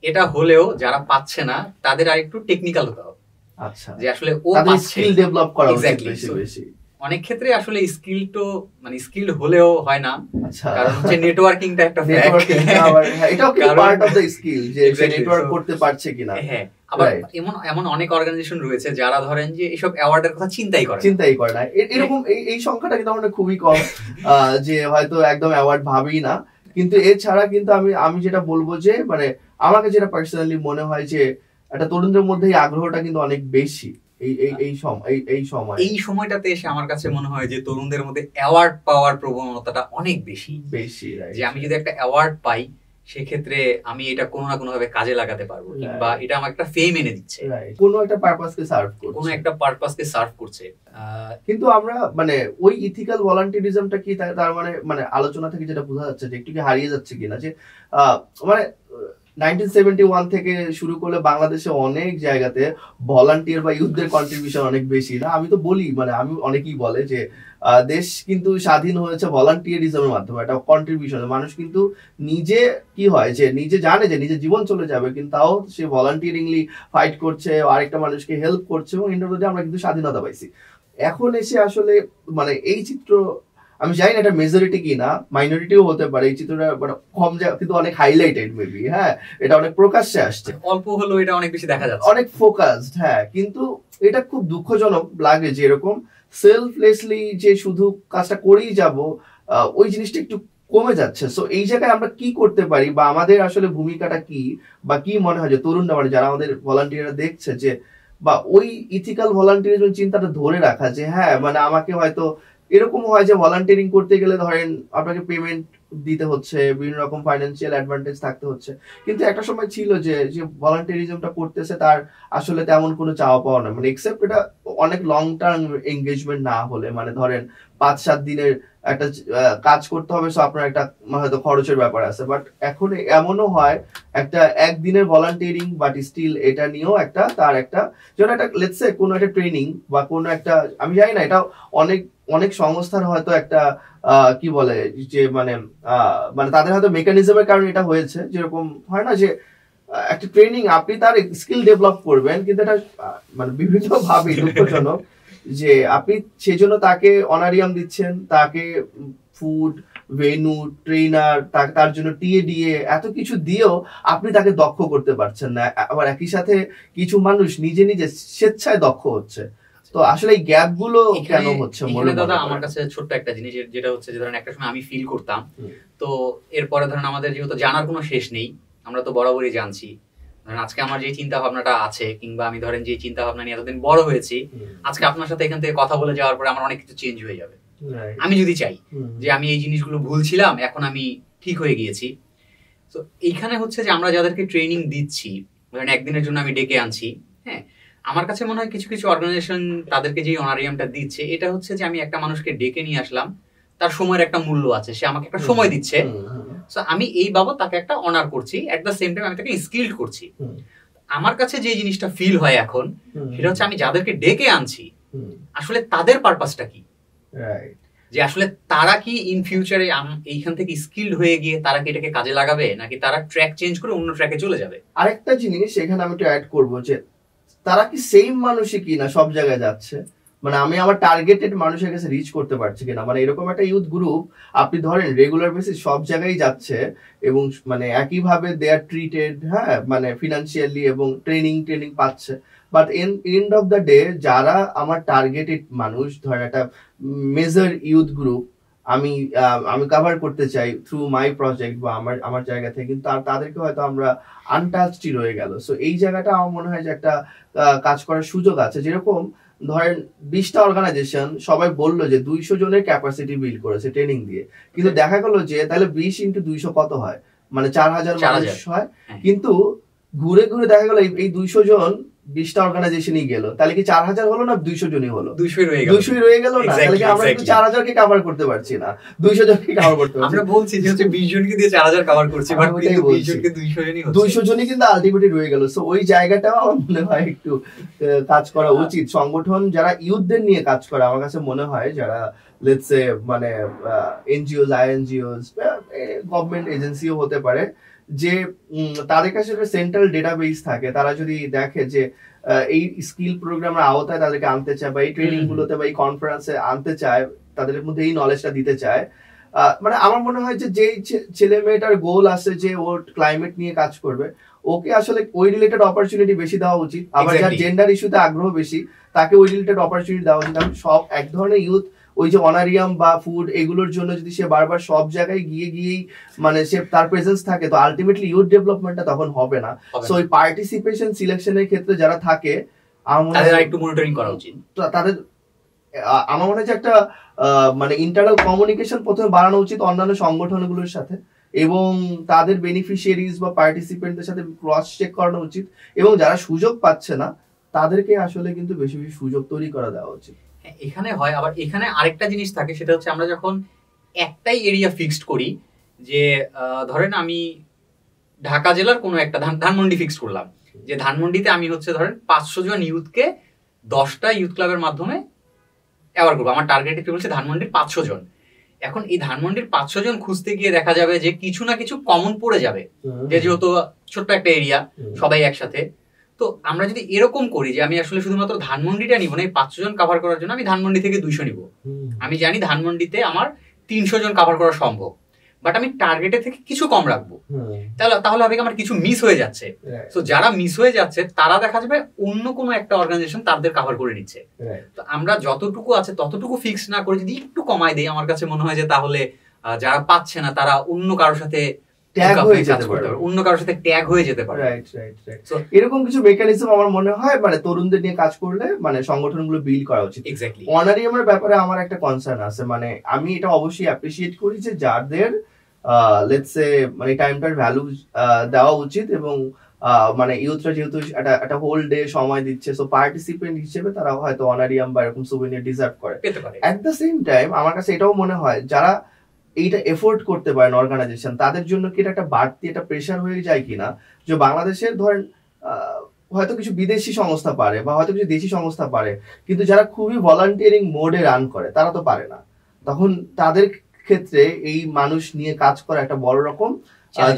এটা হলেও যারা পাচ্ছে না তাদের আরেকটু টেকনিক্যাল হতে হবে। আচ্ছা, যে আসলে ও স্কিল ডেভেলপ করা উচিত বেশি। অনেক ক্ষেত্রে আসলে স্কিল তো মানে স্কিল হলেও হয় না, কারণ হচ্ছে নেটওয়ার্কিংটা একটা ফ্যাক্ট, এটাও কি পার্ট অফ দ্য স্কিল, যে নেটওয়ার্ক করতে পারছে কিনা। হ্যাঁ, আবার এমন অনেক অর্গানাইজেশন রয়েছে যারা ধরেন যে এইসব অ্যাওয়ার্ডের কথা চিন্তাই করে না। এরকম এই সংখ্যাটা কিন্তু আমাদের খুবই কম, যে হয়তো একদম অ্যাওয়ার্ড ভাবেই না। কিন্তু এছাড়া কিন্তু আমি যেটা বলবো যে মানে আমাকে যেটা পার্সোনালি মনে হয় যে একটা তরুণদের মধ্যে এই আগ্রহটা কিন্তু অনেক বেশি এই সময়টাতে এসে আমার কাছে মনে হয় যে তরুণদের মধ্যে অ্যাওয়ার্ড পাওয়ার প্রবণতাটা অনেক বেশি। যে আমি যদি একটা অ্যাওয়ার্ড পাই, সেক্ষেত্রে আমি এটা কোনো না কোনো ভাবে কাজে লাগাতে পারবো, কিংবা এটা আমার একটা ফেম এনে দিচ্ছে, কোনো একটা পারপাসকে সার্ভ করছে, কোনো একটা পারপাসকে সার্ভ করছে। কিন্তু আমরা মানে ওই ইথিক্যাল ভলান্টিয়ারিজমটা কি, তার মানে আলোচনা থেকে যেটা বোঝা যাচ্ছে যে একটু কি হারিয়ে যাচ্ছে কিনা, যে মানে 1971 থেকে শুরু করলে বাংলাদেশে অনেক জায়গাতে ভলান্টিয়ার বা ইউথদের কন্ট্রিবিউশন অনেক বেশি না। আমি তো বলি, মানে আমি অনেকেই বলে যে দেশ কিন্তু স্বাধীন হয়েছে ভলান্টিয়ারিজমের মাধ্যমে, একটা কন্ট্রিবিউশন। মানুষ কিন্তু নিজে কি হয় যে নিজে জানে যে নিজের জীবন চলে যাবে, কিন্তু তাও সে ভলান্টিয়ারিংলি ফাইট করছে, আরেকটা মানুষকে হেল্প করছে, এবং এন্ড অফ দ্য ডে আমরা কিন্তু স্বাধীনতা পাইছি। এখন এসে আসলে মানে এই চিত্র, আমি জানি না এটা মেজরিটি কি না, মাইনরিটিও হতে পারে, এই চিত্রটা মানে কম যায় কিন্তু অনেক হাইলাইটেড মেবি, হ্যাঁ এটা অনেক প্রকাশ্যে আসছে, অল্প হলেও এটা অনেক বেশি দেখা যাচ্ছে, অনেক ফোকাসড, হ্যাঁ। কিন্তু এটা খুব দুঃখজনক লাগে যে এরকম সেলফলেসলি যে শুধু কাজটা করেই যাব, ওই জিনিসটা একটু কমে যাচ্ছে। সো এই জায়গায় আমরা কি করতে পারি, বা আমাদের আসলে ভূমিকাটা কি, বা কি মনে হয় যে তরুণরা মানে যারা আমাদের ভলান্টিয়াররা দেখছে, যে বা ওই ইথিক্যাল ভলান্টিয়ারিজম চিন্তাটা ধরে রাখা, যে হ্যাঁ মানে আমাকে হয়তো এরকম হয় যে ভলান্টিয়ারিং করতে গেলে ধরেন আপনাকে পেমেন্ট দিতে হচ্ছে, বিভিন্ন রকম ফাইন্যান্সিয়াল অ্যাডভান্টেজ থাকতে হচ্ছে, কিন্তু একটা সময় ছিল যে যে ভলান্টিয়ারিজমটা করতেছে তার আসলে তেমন কোনো চাওয়া পাওয়া না, মানে এক্সেপ্ট এটা অনেক লং টার্ম এঙ্গেজমেন্ট না হলে, মানে ধরেন 5-7 দিনের একটা কাজ করতে হবে, সো আপনার একটা হয়তো খরচের ব্যাপার আছে। বাট এখন এমনও হয় একটা একদিনের ভলান্টিয়ারিং, বাট স্টিল এটা নিয়েও একটা তার একটা যেটা একটা লেটস সে কোনো একটা ট্রেনিং বা কোনো একটা, আমি জানি না এটা অনেক অনেক সংস্থার হয়তো একটা কি বলে যে মানে মানে তাদের হয়তো মেকানিজমের কারণে এটা হয়েছে, যেরকম হয় না যে একটা ট্রেনিং আপনি তার স্কিল ডেভেলপ করবেন, কিন্তু এটা মানে বিভিন্ন ভাবে দুঃখজনক যে আপনি সেজন্য তাকে অনারিয়াম দিচ্ছেন, তাকে ফুড, ভেনু, ট্রেনার, তার জন্য টিএডিএ এত কিছু দিয়েও আপনি তাকে দক্ষ করতে পারছেন না। আবার একই সাথে কিছু মানুষ নিজে নিজে স্বেচ্ছায় দক্ষ হচ্ছে। তো আসলে এই গ্যাপ গুলো কেন হচ্ছে মনে দাদা? আমার কাছে ছোট্ট একটা জিনিস যেটা হচ্ছে যে ধরেন একটা সময় আমি ফিল করতাম, তো এরপরে ধরেন আমাদের যেহেতু জানার কোনো শেষ নেই, আমরা তো বরাবরই জানছি, ধরেন আজকে আমার যে চিন্তা ভাবনাটা আছে, কিংবা আমি ধরেন যে চিন্তা ভাবনা নিয়ে এতদিন বড় হয়েছি, আজকে আপনার সাথে এখান থেকে কথা বলে যাওয়ার পরে আমার অনেক কিছু চেঞ্জ হয়ে যাবে। আমি যদি চাই যে আমি এই জিনিসগুলো ভুলছিলাম, এখন আমি ঠিক হয়ে গিয়েছি। তো এইখানে হচ্ছে যে আমরা যাদেরকে ট্রেনিং দিচ্ছি, ধরেন একদিনের জন্য আমি ডেকে আনছি, হ্যাঁ, আমার কাছে মনে হয় কিছু কিছু অর্গানাইজেশন তাদেরকে যে অনারিয়ামটা দিচ্ছে, এটা হচ্ছে যে আমি একটা মানুষকে ডেকে নিয়ে আসলাম, তার সময়ের একটা মূল্য আছে, সে আমাকে একটা সময় দিচ্ছে, সো আমি এই বাবদ তাকে একটা অনার করছি, এট দ্য সেম টাইম আমি তাকে স্কিলড করছি। আমার কাছে যে জিনিসটা ফিল হয় এখন, সেটা হচ্ছে আমি যাদেরকে ডেকে আনছি আসলে তাদের পারপাসটা কি, যে আসলে তারা কি ইন ফিউচারে এইখান থেকে স্কিলড হয়ে গিয়ে তারা কি এটাকে কাজে লাগাবে, নাকি তারা ট্র্যাক চেঞ্জ করে অন্য ট্র্যাকে চলে যাবে। আরেকটা জিনিস এখানে আমি একটু অ্যাড করবো, যে তারা কি সেম মানুষই কিনা সব জায়গায় যাচ্ছে, মানে আমি আমার টার্গেটেড মানুষের কাছে রিচ করতে পারছি কিনা। মানে এরকম একটা ইউথ গ্রুপ আপনি ধরেন রেগুলার বেসিস সব জায়গায় যাচ্ছে, এবং মানে একইভাবে দে আর ট্রিটেড, হ্যাঁ মানে ফিনান্সিয়ালি, এবং ট্রেনিং পাচ্ছে, but end of the day যারা আমার টার্গেটেড মানুষ, ধরেন একটা মেজর ইউথ গ্রুপ আমি কভার করতে চাই থ্রু মাই প্রজেক্ট বা আমার জায়গা থেকে, কিন্তু তাদেরকে হয়তো আমরা আনটাচডই রয়ে গেল। সো এই জায়গাটা আমার মনে হয় যে একটা কাজ করার সুযোগ আছে। যেরকম ধরেন 20টা অর্গানাইজেশন সবাই বললো যে 200 জনের ক্যাপাসিটি বিল্ড করেছে ট্রেনিং দিয়ে, কিন্তু দেখা গেল যে তাহলে 20x200 কত হয়, মানে 4000 মানুষ হয়, কিন্তু ঘুরে ঘুরে দেখা গেল এই 200 জন 20টা অর্গানাইজেশনই গেল, তাহলে কি 4000 হলো না 200 জনই হলো? 200 রয়ে গেল না, তাহলে কি আমরা কিন্তু 4000 কে কভার করতে পারছি না, 200 জনকে কভার করতে পারছি। আমরা বলছি যে হচ্ছে 20 জনকে দিয়ে 4000 কভার করছি, বাট 20 জনকে 200 জনই হচ্ছে, 200 জনই কিন্তু আলটিমেটলি রয়ে গেল। সো ওই জায়গাটাও আমার মনে হয় একটু কাজ করা উচিত। সংগঠন যারা ইউথদের নিয়ে কাজ করে, আমার কাছে মনে হয় যারা লেটস সে মানে এনজিওস, আইএনজিওস, গভর্নমেন্ট এজেন্সিও হতে পারে, যে তাদের কাছে একটা সেন্ট্রাল ডেটাবেস থাকে, তারা যদি দেখে যে এই স্কিল প্রোগ্রামের আওতায় তাদেরকে আনতে চায়, বা এই ট্রেনিং গুলোতে বা এই কনফারেন্সে আনতে চায়, তাদের মধ্যে এই নলেজটা দিতে চায়, মানে আমার মনে হয় যে ছেলে মেয়েটার গোল আছে যে ওর ক্লাইমেট নিয়ে কাজ করবে, ওকে আসলে ওই রিলেটেড অপরচুনিটি বেশি দেওয়া উচিত। আবার যার জেন্ডার ইস্যুতে আগ্রহ বেশি, তাকে ওই রিলেটেড অপরচুনিটি দেওয়া উচিত। সব এক ধরনের ইউথ ওই যে অনারিয়াম বা ফুড এগুলোর জন্য যদি সে বারবার সব জায়গায় গিয়েই মানে সে তার প্রেজেন্স থাকে, তো আলটিমেটলি ইউথ ডেভেলপমেন্টটা তখন হবে না। সো ওই পার্টিসিপেশন সিলেকশনের ক্ষেত্রে যারা থাকে, তাদের একটু মনিটরিং করা উচিত। তাদের আমার মনে হয় যে একটা মানে ইন্টারনাল কমিউনিকেশন প্রথমে বাড়ানো উচিত অন্যান্য সংগঠনগুলোর সাথে, এবং তাদের বেনিফিশিয়ারিজ বা পার্টিসিপেন্টদের সাথে ক্রস চেক করানো উচিত, এবং যারা সুযোগ পাচ্ছে না তাদেরকে আসলে কিন্তু বেশি বেশি সুযোগ তৈরি করা দেওয়া উচিত। এখানে হয় আবার এখানে আরেকটা জিনিস থাকে, সেটা হচ্ছে আমরা যখন একটাই এরিয়া ফিক্সড করি, যে ধরেন আমি ঢাকা জেলার কোনো একটা ধানমন্ডি ফিক্স করলাম, যে ধানমন্ডিতে আমি হচ্ছে ধরেন 500 জন ইউথকে 10টা ইউথ ক্লাবের মাধ্যমে অ্যাওয়ার করবো। আমার টার্গেট একটু বলছে ধানমন্ডির 500 জন। এখন এই ধানমন্ডির 500 জন খুঁজতে গিয়ে দেখা যাবে যে কিছু না কিছু কমন পড়ে যাবে, যে যেহেতু ছোট্ট একটা এরিয়া সবাই একসাথে। তো আমরা যদি এরকম করি যে আমি আসলে শুধুমাত্র ধানমন্ডিটা নিব না, এই 500 জন কাভার করার জন্য আমি ধানমন্ডি থেকে 200 নিব। আমি জানি ধানমন্ডিতে আমার 300 জন কাভার করা সম্ভব, বাট আমি টার্গেটের থেকে কিছু কম রাখবো, তাহলে হবে আমার কিছু মিস হয়ে যাচ্ছে। তো যারা মিস হয়ে যাচ্ছে তারা দেখা যাবে অন্য কোনো একটা অর্গানাইজেশন তাদের কাভার করে নিচ্ছে। তো আমরা যতটুকু আছে ততটুকু ফিক্স না করে যদি একটু কমাই দেই, আমার কাছে মনে হয় যে তাহলে যারা পাচ্ছে না তারা অন্য কারোর সাথে এরকম কিছু মেকানিজম আমার মনে হয় মানে তরুণদের নিয়ে কাজ করলে মানে সংগঠনগুলো বিল্ড করা উচিত। অনারিয়ামের ব্যাপারে আমার একটা কনসার্ন আছে, মানে আমি এটা অবশ্যই অ্যাপ্রিসিয়েট করি যে যাদের লেটস সে মানে টাইমটার ভ্যালু দেওয়া উচিত, এবং মানে ইউথরা যেহেতু একটা হোল ডে সময় দিচ্ছে, সো পার্টিসিপেন্ট হিসেবে তারা হয়তো অনারিয়াম বা এরকম সুভিনিয়ার ডিজার্ভ করে। এট দ্য সেম টাইম আমার কাছে এটাও মনে হয় যারা এইটা এফোর্ড করতে পারেন অর্গানাইজেশন, তাদের জন্য কি এটা একটা বাড়তি একটা প্রেশার হয়ে যায় কিনা, যে বাংলাদেশের ধরেন হয়তো কিছু বিদেশি সংস্থা পারে বা হয়তো কিছু দেশি সংস্থা পারে, কিন্তু যারা খুবই ভলান্টিয়ারিং মোডে রান করে তারা তো পারে না। তখন তাদের ক্ষেত্রে এই মানুষ নিয়ে কাজ করা একটা বড় রকম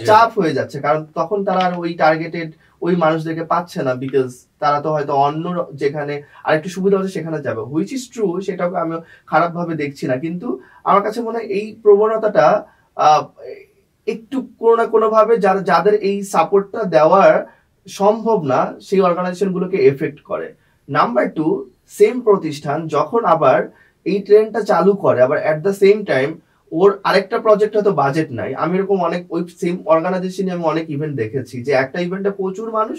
চাপ হয়ে যাচ্ছে, কারণ তখন তারা আর ওই টার্গেটেড ওই মানুষদেরকে পাচ্ছে না, বিকজ তারা তো হয়তো অন্য যেখানে আরেকটু সুবিধা হচ্ছে সেখানে যাবে, হুইচ ইজ ট্রু, সেটাকে আমি খারাপ ভাবে দেখছি না। কিন্তু আমার কাছে মনে হয় এই প্রবণতাটা একটু কোনো না কোনো ভাবে যাদের এই সাপোর্টটা দেওয়ার সম্ভব না সেই অর্গানাইজেশন গুলোকে এফেক্ট করে। নাম্বার 2, সেম প্রতিষ্ঠান যখন আবার এই ট্রেন্ডটা চালু করে, আবার এট দ্য সেম টাইম ওর আরেকটা প্রজেক্ট হয়তো বাজেট নাই। আমি এরকম অনেক ওই সেম অর্গানাইজেশনে আমি অনেক ইভেন্ট দেখেছি যে একটা ইভেন্টে প্রচুর মানুষ,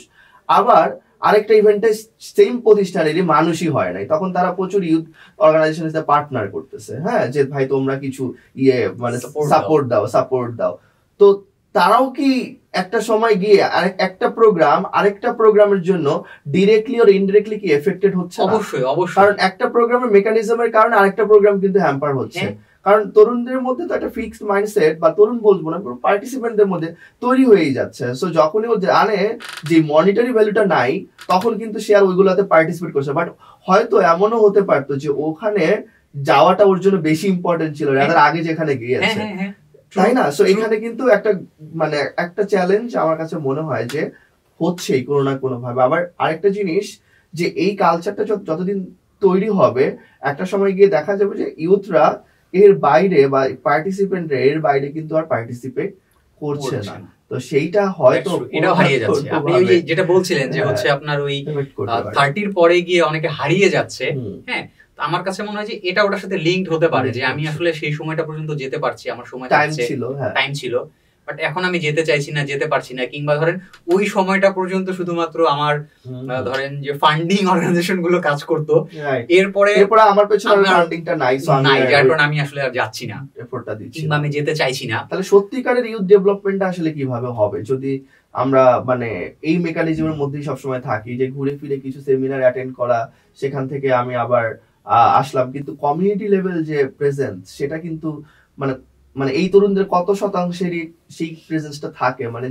আবার আরেকটা ইভেন্টে সেম প্রতিষ্ঠানেরই মানুষই হয় নাই, তখন তারা প্রচুর ইউথ অর্গানাইজেশনের সাথে পার্টনার করতেছে, হ্যাঁ, যে ভাই তোমরা কিছু মানে সাপোর্ট দাও। তো তারাও কি একটা সময় গিয়ে একটা প্রোগ্রাম আরেকটা প্রোগ্রামের জন্য ডিরেক্টলি অর ইনডিরেক্টলি কি এফেক্টেড হচ্ছে? অবশ্যই। কারণ একটা প্রোগ্রামের মেকানিজমের কারণে আরেকটা প্রোগ্রাম কিন্তু হ্যাম্পার হচ্ছে, কারণ তরুণদের মধ্যে তো একটা ফিক্সড মাইন্ডসেট, বা তরুণ বলবো না, পার্টিসিপেন্টদের মধ্যে তৈরি হয়েই যাচ্ছে। সো যখনই ও জানে যে মনিটারি ভ্যালুটা নাই, তখন কিন্তু সে আর ওইগুলোতে পার্টিসিপেট করছে। বাট হয়তো এমনও হতে পারতো যে ওখানে যাওয়াটা ওর জন্য বেশি ইম্পর্টেন্ট ছিল রাদার আগে যেখানে গিয়েছে, তাই না? সো এখানে কিন্তু একটা মানে একটা চ্যালেঞ্জ আমার কাছে মনে হয় যে হচ্ছেই কোনো না কোনো ভাবে। আবার আরেকটা জিনিস, যে এই কালচারটা যতদিন তৈরি হবে, একটা সময় গিয়ে দেখা যাবে যে ইউথরা এর বাইরে বা পার্টিসিপেন্টরা এর বাইরে কিন্তু আর পার্টিসিপেট করছে না। তো সেইটা হয়তো এটা হারিয়ে যাচ্ছে। আপনি ওই যেটা বলছিলেন যে হচ্ছে আপনার ওই 30 পরে গিয়ে অনেকে হারিয়ে যাচ্ছে, হ্যাঁ, আমার কাছে মনে হয় যে এটা ওটার সাথে লিঙ্কড হতে পারে, যে আমি আসলে সেই সময়টা পর্যন্ত যেতে পারছি, আমার সময় টাইম ছিল, বাট এখন আমি যেতে চাইছি না, যেতে পারছি না, কিংবা ধরেন ওই সময়টা পর্যন্ত শুধুমাত্র আমার ধরেন যে ফান্ডিং অর্গানাইজেশন গুলো কাজ করতো, এরপরে আমার পেছনে ফান্ডিংটা নাই, যার কারণে আমি আসলে আর যাচ্ছি না, এফোর্টটা দিচ্ছি না, আমি যেতে চাইছি না। তাহলে সত্যিকারের ইউথ ডেভেলপমেন্টটা আসলে কিভাবে হবে যদি আমরা মানে এই মেকানিজমের মধ্যেই সবসময় থাকি, যে ঘুরে ফিরে কিছু সেমিনার অ্যাটেন্ড করা, সেখান থেকে আমি আবার আসলাম, কিন্তু কমিউনিটি লেভেল যে প্রেজেন্স সেটা কিন্তু মানে মানে এই তরুণদের কত শতাংশেরই সেই প্রেজেন্সটা থাকে, মানে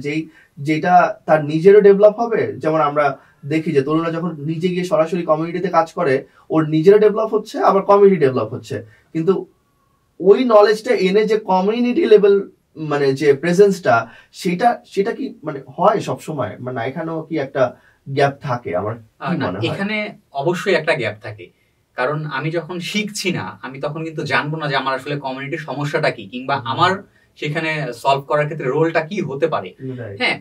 যেটা তার নিজেরও ডেভেলপ হবে। যেমন আমরা দেখি যে তরুণরা যখন নিজে গিয়ে সরাসরি কমিউনিটিতে কাজ করে, ওর নিজেরও ডেভেলপ হচ্ছে, আবার কমিউনিটি ডেভেলপ হচ্ছে, কিন্তু ওই নলেজটা এনে যে কমিউনিটি লেভেল মানে যে প্রেজেন্সটা, সেটা কি মানে হয় সব সময়, মানে এখানেও কি একটা গ্যাপ থাকে? আমার এখানে অবশ্যই একটা গ্যাপ থাকে, কারণ আমি যখন শিখছি না, আমি তখন কিন্তু জানবো না যে আমার আসলে কমিউনিটির সমস্যাটা কি, কিংবা আমার সেখানে সলভ করার ক্ষেত্রে রোলটা কি হতে পারে। হ্যাঁ,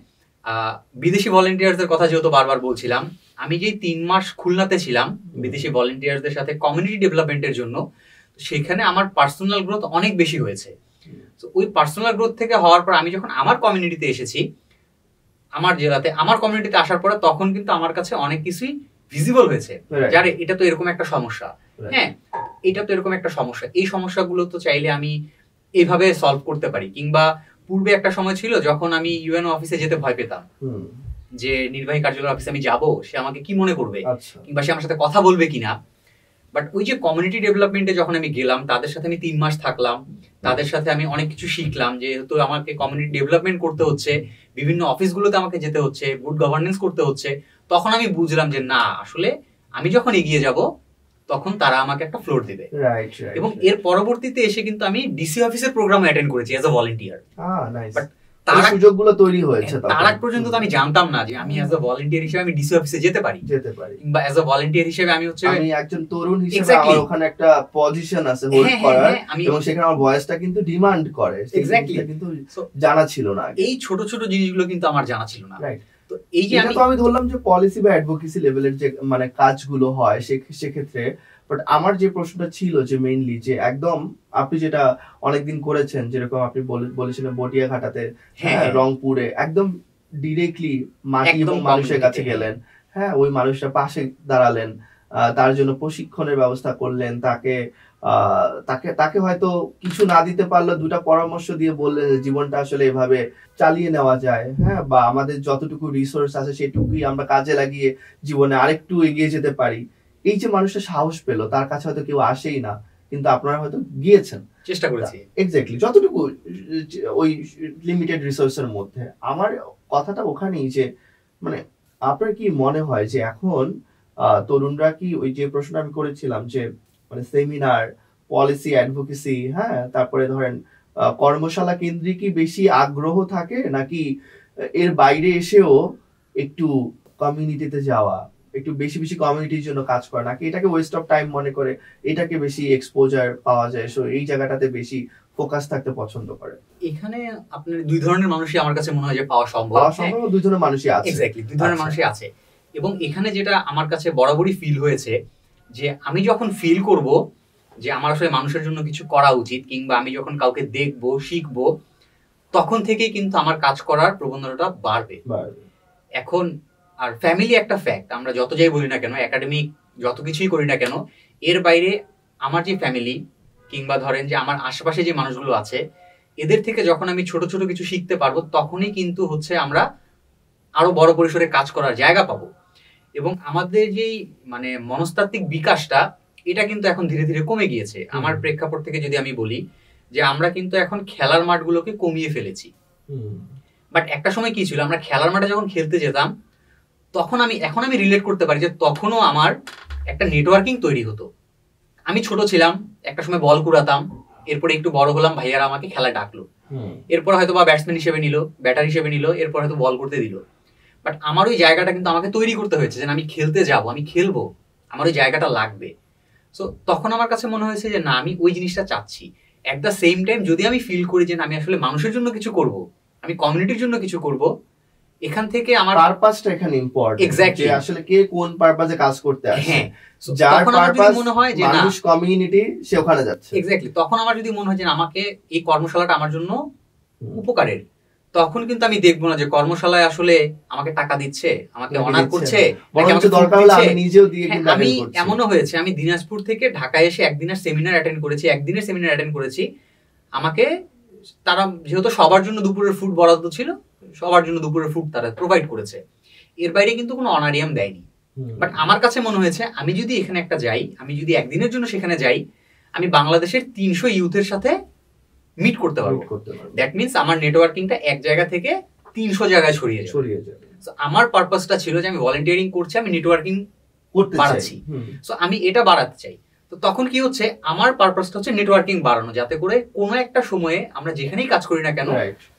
বিদেশি ভলেন্টিয়ারদের কথা যেহেতু বারবার বলছিলাম, আমি যেই 3 মাস খুলনাতে ছিলাম বিদেশি ভলেন্টিয়ারদের সাথে কমিউনিটি ডেভেলপমেন্টের জন্য, সেখানে আমার পার্সোনাল গ্রোথ অনেক বেশি হয়েছে। তো ওই পার্সোনাল গ্রোথ থেকে হওয়ার পর আমি যখন আমার কমিউনিটিতে এসেছি, আমার জেলাতে আমার কমিউনিটিতে আসার পরে, তখন কিন্তু আমার কাছে অনেক কিছুই ভিজিবল হয়েছে, যারে এটা তো এরকম একটা সমস্যা, হ্যাঁ, এটা তো এরকম একটা সমস্যা, এই সমস্যাগুলো তো চাইলে আমি এইভাবে সলভ করতে পারি, কিংবা পূর্বে একটা সময় ছিল যখন আমি ইউএনও অফিসে যেতে ভয় পেতাম, যে নির্বাহী কার্যালয় অফিসে আমি যাব, সে আমাকে কি মনে করবে, কিংবা সে আমার সাথে কথা বলবে কিনা। বাট ওই যে কমিউনিটি ডেভেলপমেন্টে যখন আমি গেলাম, তাদের সাথে আমি 3 মাস থাকলাম, তাদের সাথে আমি অনেক কিছু শিখলাম, যেহেতু আমাকে কমিউনিটি ডেভেলপমেন্ট করতে হচ্ছে, বিভিন্ন অফিসগুলোতে আমাকে যেতে হচ্ছে, গুড গভর্নেন্স করতে হচ্ছে, তখন আমি বুঝলাম যে না, আসলে আমি যখন এগিয়ে যাব তখন তারা আমাকে একটা ফ্লোর দেবে। এবং এর পরবর্তীতে এসে কিন্তু আমি ডিসি অফিসের প্রোগ্রাম অ্যাটেন্ড করেছি অ্যাজ আ ভলান্টিয়ার। বাট তার সুযোগগুলো তৈরি হয়েছে, তার আগ পর্যন্ত তো আমি জানতাম না যে আমি অ্যাজ আ ভলান্টিয়ার হিসেবে আমি ডিসি অফিসে যেতে পারি, কিংবা অ্যাজ আ ভলান্টিয়ার হিসেবে আমি একজন তরুণ হিসেবে আমার ওখানে একটা পজিশন আছে হোল্ড করার, এবং সেখানে আমার ভয়েসটা কিন্তু ডিমান্ড করে। এক্স্যাক্টলি, কিন্তু জানা ছিল না। এই ছোট ছোট জিনিসগুলো কিন্তু আমার জানা ছিল না। তো এই যে আমি ধরলাম যে পলিসি বা অ্যাডভোকেসি লেভেলের যে মানে কাজগুলো হয় সেক্ষেত্রে, বাট আমার যে প্রশ্নটা ছিল যে মেইনলি যে একদম আপনি যেটা অনেকদিন করেছেন, যেরকম আপনি বলেছিলেন বটিয়াঘাটাতে, রংপুরে একদম ডিরেক্টলি মাটি এবং মানুষের কাছে গেলেন, হ্যাঁ, ওই মানুষটা পাশে দাঁড়ালেন, তার জন্য প্রশিক্ষণের ব্যবস্থা করলেন, তাকে হয়তো কিছু না দিতে পারলে 2টা পরামর্শ দিয়ে বললেন জীবনটা আসলে এভাবে চালিয়ে নেওয়া যায়, হ্যাঁ, বা আমাদের যতটুকু রিসোর্স আছে সেটুকুই আমরা কাজে লাগিয়ে জীবনে আরেকটু এগিয়ে যেতে পারি। এই যে মানুষটা সাহস পেল, তার কাছে হয়তো কেউ আসেই না, কিন্তু আপনারা হয়তো গিয়েছেন, চেষ্টা করেছি এক্স্যাক্টলি যতটুকু ওই লিমিটেড রিসোর্সের মধ্যে। আমার কথাটা ওখানেই যে মানে আপনার কি মনে হয় যে এখন তরুণরা কি ওই যে প্রশ্ন আমি করেছিলাম যে মানে সেমিনার, পলিসি, অ্যাডভোকেসি, হ্যাঁ, তারপরে ধরেন কর্মশালা কেন্দ্রিক কি বেশি আগ্রহ থাকে, নাকি এর বাইরে এসেও একটু কমিউনিটিতে যাওয়া, একটু বেশি বেশি কমিউনিটির জন্য কাজ করে, নাকি এটাকে ওয়েস্ট অফ টাইম মনে করে, এটাকে বেশি এক্সপোজার পাওয়া যায়, সো এই জায়গাটাতে বেশি ফোকাস থাকতে পছন্দ করে? এখানে আপনার 2 ধরনের মানুষই আমার কাছে মনে হয় যে পাওয়া সম্ভব। 2 ধরনের মানুষই আছে, এক্স্যাক্টলি 2 ধরনের মানুষই আছে। এবং এখানে যেটা আমার কাছে বরাবরই ফিল হয়েছে, যে আমি যখন ফিল করব যে আমার আসলে মানুষের জন্য কিছু করা উচিত, কিংবা আমি যখন কাউকে দেখবো, শিখবো, তখন থেকেই কিন্তু আমার কাজ করার প্রবণতাটা বাড়বে। এখন আর ফ্যামিলি একটা ফ্যাক্ট, আমরা যত যাই বলি না কেন, একাডেমিক যত কিছুই করি না কেন, এর বাইরে আমার যে ফ্যামিলি, কিংবা ধরেন যে আমার আশেপাশে যে মানুষগুলো আছে, এদের থেকে যখন আমি ছোট ছোট কিছু শিখতে পারবো, তখনই কিন্তু হচ্ছে আমরা আরো বড় পরিসরে কাজ করার জায়গা পাবো। এবং আমাদের যেই মানে মনস্তাত্ত্বিক বিকাশটা, এটা কিন্তু এখন ধীরে ধীরে কমে গিয়েছে। আমার প্রেক্ষাপট থেকে যদি আমি বলি যে আমরা কিন্তু এখন খেলার মাঠগুলোকে কমিয়ে ফেলেছি। বাট একটা সময় কি ছিল, আমরা খেলার মাঠে যখন খেলতে যেতাম, তখন এখন আমি রিলেট করতে পারি যে তখনও আমার একটা নেটওয়ার্কিং তৈরি হতো। আমি ছোট ছিলাম, একটা সময় বল কুড়াতাম, এরপরে একটু বড় হলাম, ভাইয়ারা আমাকে খেলায় ডাকলো, এরপর হয়তো বা ব্যাটসম্যান হিসেবে নিল, ব্যাটার হিসেবে নিল, এরপর হয়তো বল করতে দিল। বাট আমার ওই জায়গাটা কিন্তু আমাকে তৈরি করতে হয়েছে, যে আমি খেলতে যাব, আমি খেলবো, আমার ওই জায়গাটা লাগবে। সো তখন আমার কাছে মনে হয়েছে যে না, আমি ওই জিনিসটা চাচ্ছি। এট দ্য সেম টাইম যদি আমি ফিল করি যে আমি আসলে মানুষের জন্য কিছু করব, আমি কমিউনিটির জন্য কিছু করব, এখান থেকে আমার পারপাসটা এখানে ইম্পর্টেন্ট। এক্স্যাক্টলি, যে আসলে কে কোন পারপাসে কাজ করতে আসে, হ্যাঁ, যার পারপাস মনে হয় যে মানুষ, কমিউনিটি, সে ওখানে যাচ্ছে। এক্স্যাক্টলি, তখন আমার যদি মনে হয় যে আমাকে এই কর্মশালাটা আমার জন্য উপকারের, তখন কিন্তু আমি দেখবো না যে কর্মশালায় আসলে আমাকে টাকা দিচ্ছে, আমাকে অনার করছে, আমি এমনও হয়েছে আমি দিনাজপুর থেকে ঢাকায় এসে একদিনের সেমিনার অ্যাটেন্ড করেছি, আমাকে তারা যেহেতু সবার জন্য দুপুরের ফুড বরাদ্দ ছিল, সবার জন্য দুপুরের ফুড তারা প্রোভাইড করেছে, এর বাইরে কিন্তু কোনো অনারিয়াম দেয়নি। বাট আমার কাছে মনে হয়েছে আমি যদি এখানে একটা যাই, আমি যদি একদিনের জন্য সেখানে যাই, আমি বাংলাদেশের 300 ইউথের সাথে মিট করতে পারবো। দ্যাট মিনস আমার নেটওয়ার্কিংটা এক জায়গা থেকে 300 জায়গায় ছড়িয়ে যাবে। আমার পারপাসটা ছিল যে আমি ভলান্টিয়ারিং করছি, আমি নেটওয়ার্কিং বাড়াচ্ছি, সো আমি এটা বাড়াতে চাই। তো তখন কি হচ্ছে, আমার পারপাসটা হচ্ছে নেটওয়ার্কিং বাড়ানো, যাতে করে কোনো একটা সময়ে আমরা যেখানেই কাজ করি না কেন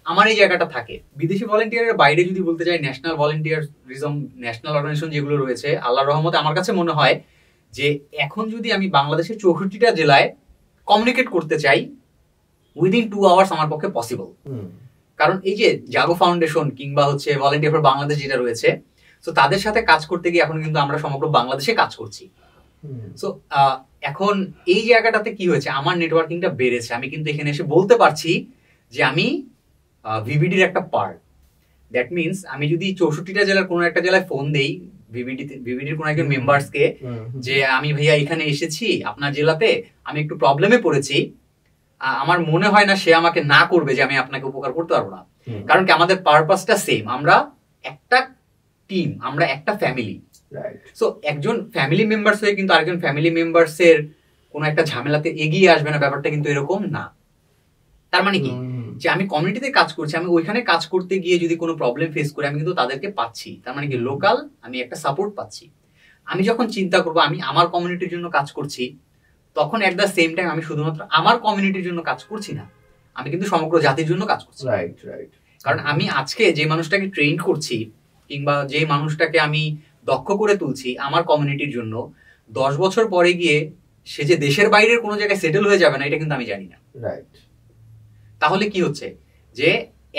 আমার এই জায়গাটা থাকে। বিদেশি ভলান্টিয়ারের বাইরে যদি বলতে চাই, ন্যাশনাল ভলান্টিয়ারিজম, ন্যাশনাল অর্গানাইজেশন যেগুলো রয়েছে, আল্লাহর রহমতে আমার কাছে মনে হয় যে এখন যদি আমি বাংলাদেশের 64টা জেলায় কমিউনিকেট করতে চাই, উইদিন 2 আওয়ার্স আমার পক্ষে পসিবল। কারণ এই যে জাগো ফাউন্ডেশন কিংবা হচ্ছে ভলান্টিয়ার ফর বাংলাদেশ যেটা রয়েছে, তো তাদের সাথে কাজ করতে গিয়ে এখন কিন্তু আমরা সমগ্র বাংলাদেশে কাজ করছি। সো এখন এই জায়গাটাতে কি হয়েছে, আমার নেটওয়ার্কিংটা বেড়েছে। আমি কিন্তু এখানে এসে বলতে পারছি যে আমি ভিভিডির একটা পার্ট। দ্যাট মিনস আমি যদি 64টা জেলার কোনো একটা জেলায় ফোন দেই, ভিভিডির কোনো একজন মেম্বার্সকে, যে আমি ভাইয়া এখানে এসেছি আপনার জেলাতে, আমি একটু প্রবলেমে পড়েছি, আমার মনে হয় না সে আমাকে না করবে যে আমি আপনাকে উপকার করতে পারবো না। কারণ কি আমাদের পারপাসটা সেম, আমরা একটা টিম, আমরা একটা ফ্যামিলি। সো একজন ফ্যামিলি মেম্বার্স হয়ে কিন্তু আরেকজন ফ্যামিলি মেম্বার্স এর কোনো একটা ঝামেলাতে এগিয়ে আসবে না, ব্যাপারটা কিন্তু এরকম না। তার মানে কি যে আমি কমিউনিটিতে কাজ করছি, আমি ওইখানে কাজ করতে গিয়ে যদি কোনো প্রবলেম ফেস করি আমি কিন্তু তাদেরকে পাচ্ছি, তার মানে কি লোকাল আমি একটা সাপোর্ট পাচ্ছি। আমি যখন চিন্তা করবো আমি আমার কমিউনিটির জন্য কাজ করছি, তখন এট দ্য সেম টাইম আমি শুধুমাত্র আমার কমিউনিটির জন্য কাজ করছি না, আমি কিন্তু সমগ্র জাতির জন্য কাজ করছি। কারণ আমি আজকে যে মানুষটাকে ট্রেন করছি কিংবা যে মানুষটাকে আমি দক্ষ করে তুলছি আমার কমিউনিটির জন্য, 10 বছর পরে গিয়ে সে যে দেশের বাইরের কোনো জায়গায় সেটেল হয়ে যাবে না, এটা কিন্তু আমি জানি না। তাহলে কি হচ্ছে যে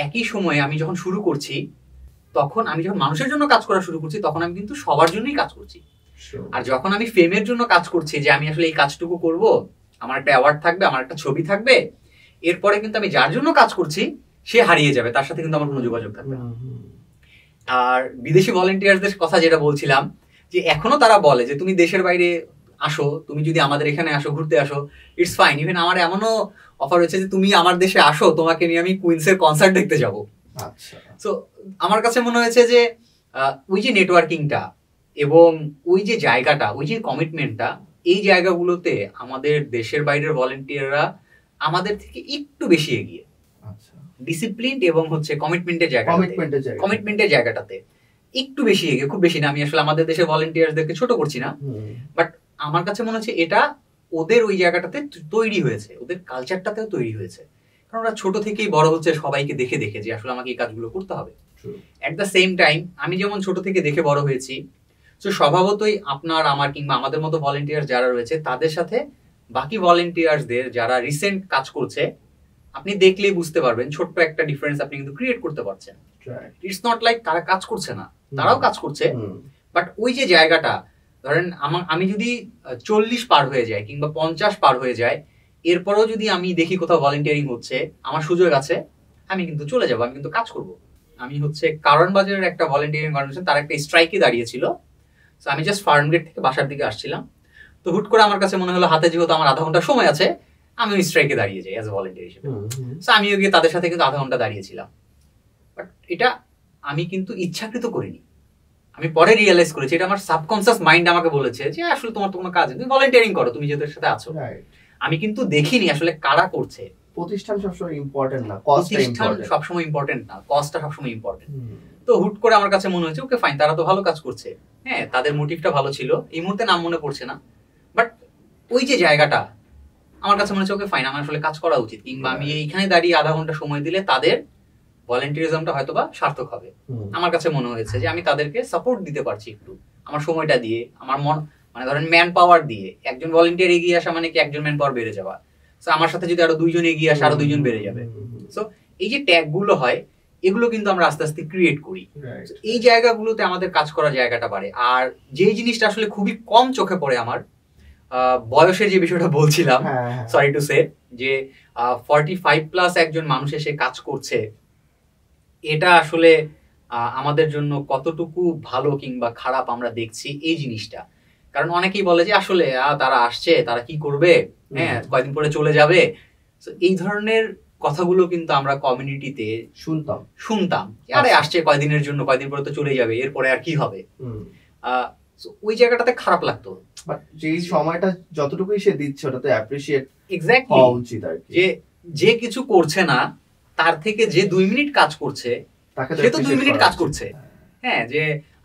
একই সময়ে আমি যখন শুরু করছি, তখন আমি যখন মানুষের জন্য কাজ করা শুরু করছি, তখন আমি কিন্তু সবার জন্যই কাজ করছি। আর যখন আমি ফেমের জন্য কাজ করছি যে আমি আসলে এই কাজটুকু করব, আমার একটা অ্যাওয়ার্ড থাকবে, আমার একটা ছবি থাকবে, এরপরে কিন্তু আমি যার জন্য কাজ করছি সে হারিয়ে যাবে, তার সাথে কিন্তু আমার কোনো যোগাযোগ থাকবে না। আর বিদেশি ভলেন্টিয়ারদের কথা যেটা বলছিলাম, যে এখনো তারা বলে যে তুমি দেশের বাইরে আসো, তুমি যদি আমাদের এখানে আসো, ঘুরতে আসো, ইটস ফাইন। ইভেন আমার এমনও অফার হয়েছে যে তুমি আমার দেশে আসো, তোমাকে নিয়ে আমি কুইন্সের কনসার্ট দেখতে যাবো। সো আমার কাছে মনে হয়েছে যে ওই যে নেটওয়ার্কিংটা এবং ওই যে জায়গাটা, ওই যে কমিটমেন্টটা, এই জায়গাগুলোতে আমাদের দেশের বাইরের ভলেন্টিয়াররা আমাদের থেকে একটু বেশি এগিয়ে। ডিসিপ্লিন এবং হচ্ছে কমিটমেন্টের জায়গাটাতে একটু বেশি এগিয়ে, খুব বেশি না। আমি আসলে আমাদের দেশের ভলেন্টিয়ারদেরকে ছোট করছি না, বাট আমার কাছে মনে হচ্ছে এটা ওদের ওই জায়গাটাতে তৈরি হয়েছে, ওদের কালচারটাতেও তৈরি হয়েছে। কারণ ওরা ছোট থেকেই বড় হচ্ছে সবাইকে দেখে দেখে যে আসলে আমাকে এই কাজগুলো করতে হবে। এট দ্য সেম টাইম আমি যেমন ছোট থেকে দেখে বড় হয়েছি, তো স্বভাবতই আপনার আমার কিংবা আমাদের মতো ভলেন্টিয়ার যারা রয়েছে তাদের সাথে বাকি ভলেন্টিয়ারদের যারা রিসেন্ট কাজ করছে, আপনি দেখলেই বুঝতে পারবেন ছোট্ট একটা ডিফারেন্স আপনি কিন্তু ক্রিয়েট করতে পারছেন। ইটস নট লাইক তারা কাজ করছে না, তারাও কাজ করছে, বাট ওই যে জায়গাটা, ধরেন আমি যদি 40 পার হয়ে যায় কিংবা 50 পার হয়ে যায়, এরপরও যদি আমি দেখি কোথাও ভলেন্টিয়ারিং হচ্ছে, আমার সুযোগ আছে, আমি কিন্তু চলে যাবো, আমি কিন্তু কাজ করব। আমি হচ্ছে কারণ বাজারের একটা ভলেন্টিয়ারিং অর্গানাইজেশন, তার একটা স্ট্রাইকে দাঁড়িয়েছিল। তো আমি জাস্ট ফার্ম গেট থেকে বাসার দিকে আসছিলাম, তো হুট করে আমার কাছে মনে হলো হাতে যেহেতু আমার আধা ঘন্টা সময় আছে, আমি ওই স্ট্রাইকে দাঁড়িয়ে যাই অ্যাজ এ ভলেন্টিয়ার হিসেবে। সো আমিও গিয়ে তাদের সাথে কিন্তু আধা ঘন্টা দাঁড়িয়েছিলাম, বাট এটা আমি কিন্তু ইচ্ছাকৃত করিনি। আমি পরে রিয়েলাইজ করেছি এটা আমার সাবকনসিয়াস মাইন্ড আমাকে বলেছে যে আসলে তোমার তো কোনো কাজ নেই, তুমি ভলেন্টিয়ারিং করো, তুমি যেহেতু সাথে আছো। আমি কিন্তু দেখিনি আসলে কারা করছে। প্রতিষ্ঠান সবসময় ইম্পর্টেন্ট না, প্রতিষ্ঠান সবসময় ইম্পর্টেন্ট না, কস্টটা সবসময় ইম্পর্টেন্ট। তো হুট করে আমার কাছে মনে হয়েছে ওকে ফাইন, তারা তো ভালো কাজ করছে, হ্যাঁ তাদের মোটিভটা ভালো ছিল, এই মুহূর্তে নাম মনে পড়ছে না, বাট ওই যে জায়গাটা আমার কাছে মনে হচ্ছে ওকে ফাইন, আমার আসলে কাজ করা উচিত, কিংবা আমি এইখানে দাঁড়িয়ে আধা ঘন্টা সময় দিলে তাদের ভলেন্টিয়ারিজমটা হয়তোবা সার্থক হবে। আমার কাছে মনে হয়েছে যে আমি তাদেরকে সাপোর্ট দিতে পারছি একটু আমার সময়টা দিয়ে, আমার মানে ধরেন ম্যান পাওয়ার দিয়ে। একজন ভলেন্টিয়ার এগিয়ে আসা মানে কি একজন ম্যান পাওয়ার বেড়ে যাওয়া, সো আমার সাথে যদি আরো 2 জন এগিয়ে আসে আরো 2 জন বেড়ে যাবে। সো এই যে ট্যাগ গুলো হয়, এগুলো কিন্তু আমরা আস্তে আস্তে ক্রিয়েট করি, এই জায়গাগুলোতে আমাদের কাজ করার জায়গাটা বাড়ে। আর যে জিনিসটা আসলে খুবই কম চোখে পড়ে আমার, বয়সের যে বিষয়টা বলছিলাম, সরি টু সে, যে 45+ একজন মানুষ এসে কাজ করছে, এটা আসলে আমাদের জন্য কতটুকু ভালো কিংবা খারাপ আমরা দেখছি এই জিনিসটা। কারণ অনেকেই বলে যে আসলে তারা আসছে, তারা কি করবে, হ্যাঁ কয়দিন পরে চলে যাবে। এই ধরনের কথাগুলো কিন্তু আমরা কমিউনিটিতে শুনতাম, আরে আসছে কয়দিনের জন্য, কয়দিন পরে তো চলে যাবে, এরপরে আর কি হবে। ওই জায়গাটাতে খারাপ লাগতো, বাট যে সময়টা যতটুকুই সে দিচ্ছে ওটাতে অ্যাপ্রিশিয়েট হওয়া উচিত আর কি। যে কিছু করছে না তার থেকে যে 2 মিনিট কাজ করছে, সে তো 2 মিনিট কাজ করছে। হ্যাঁ, যে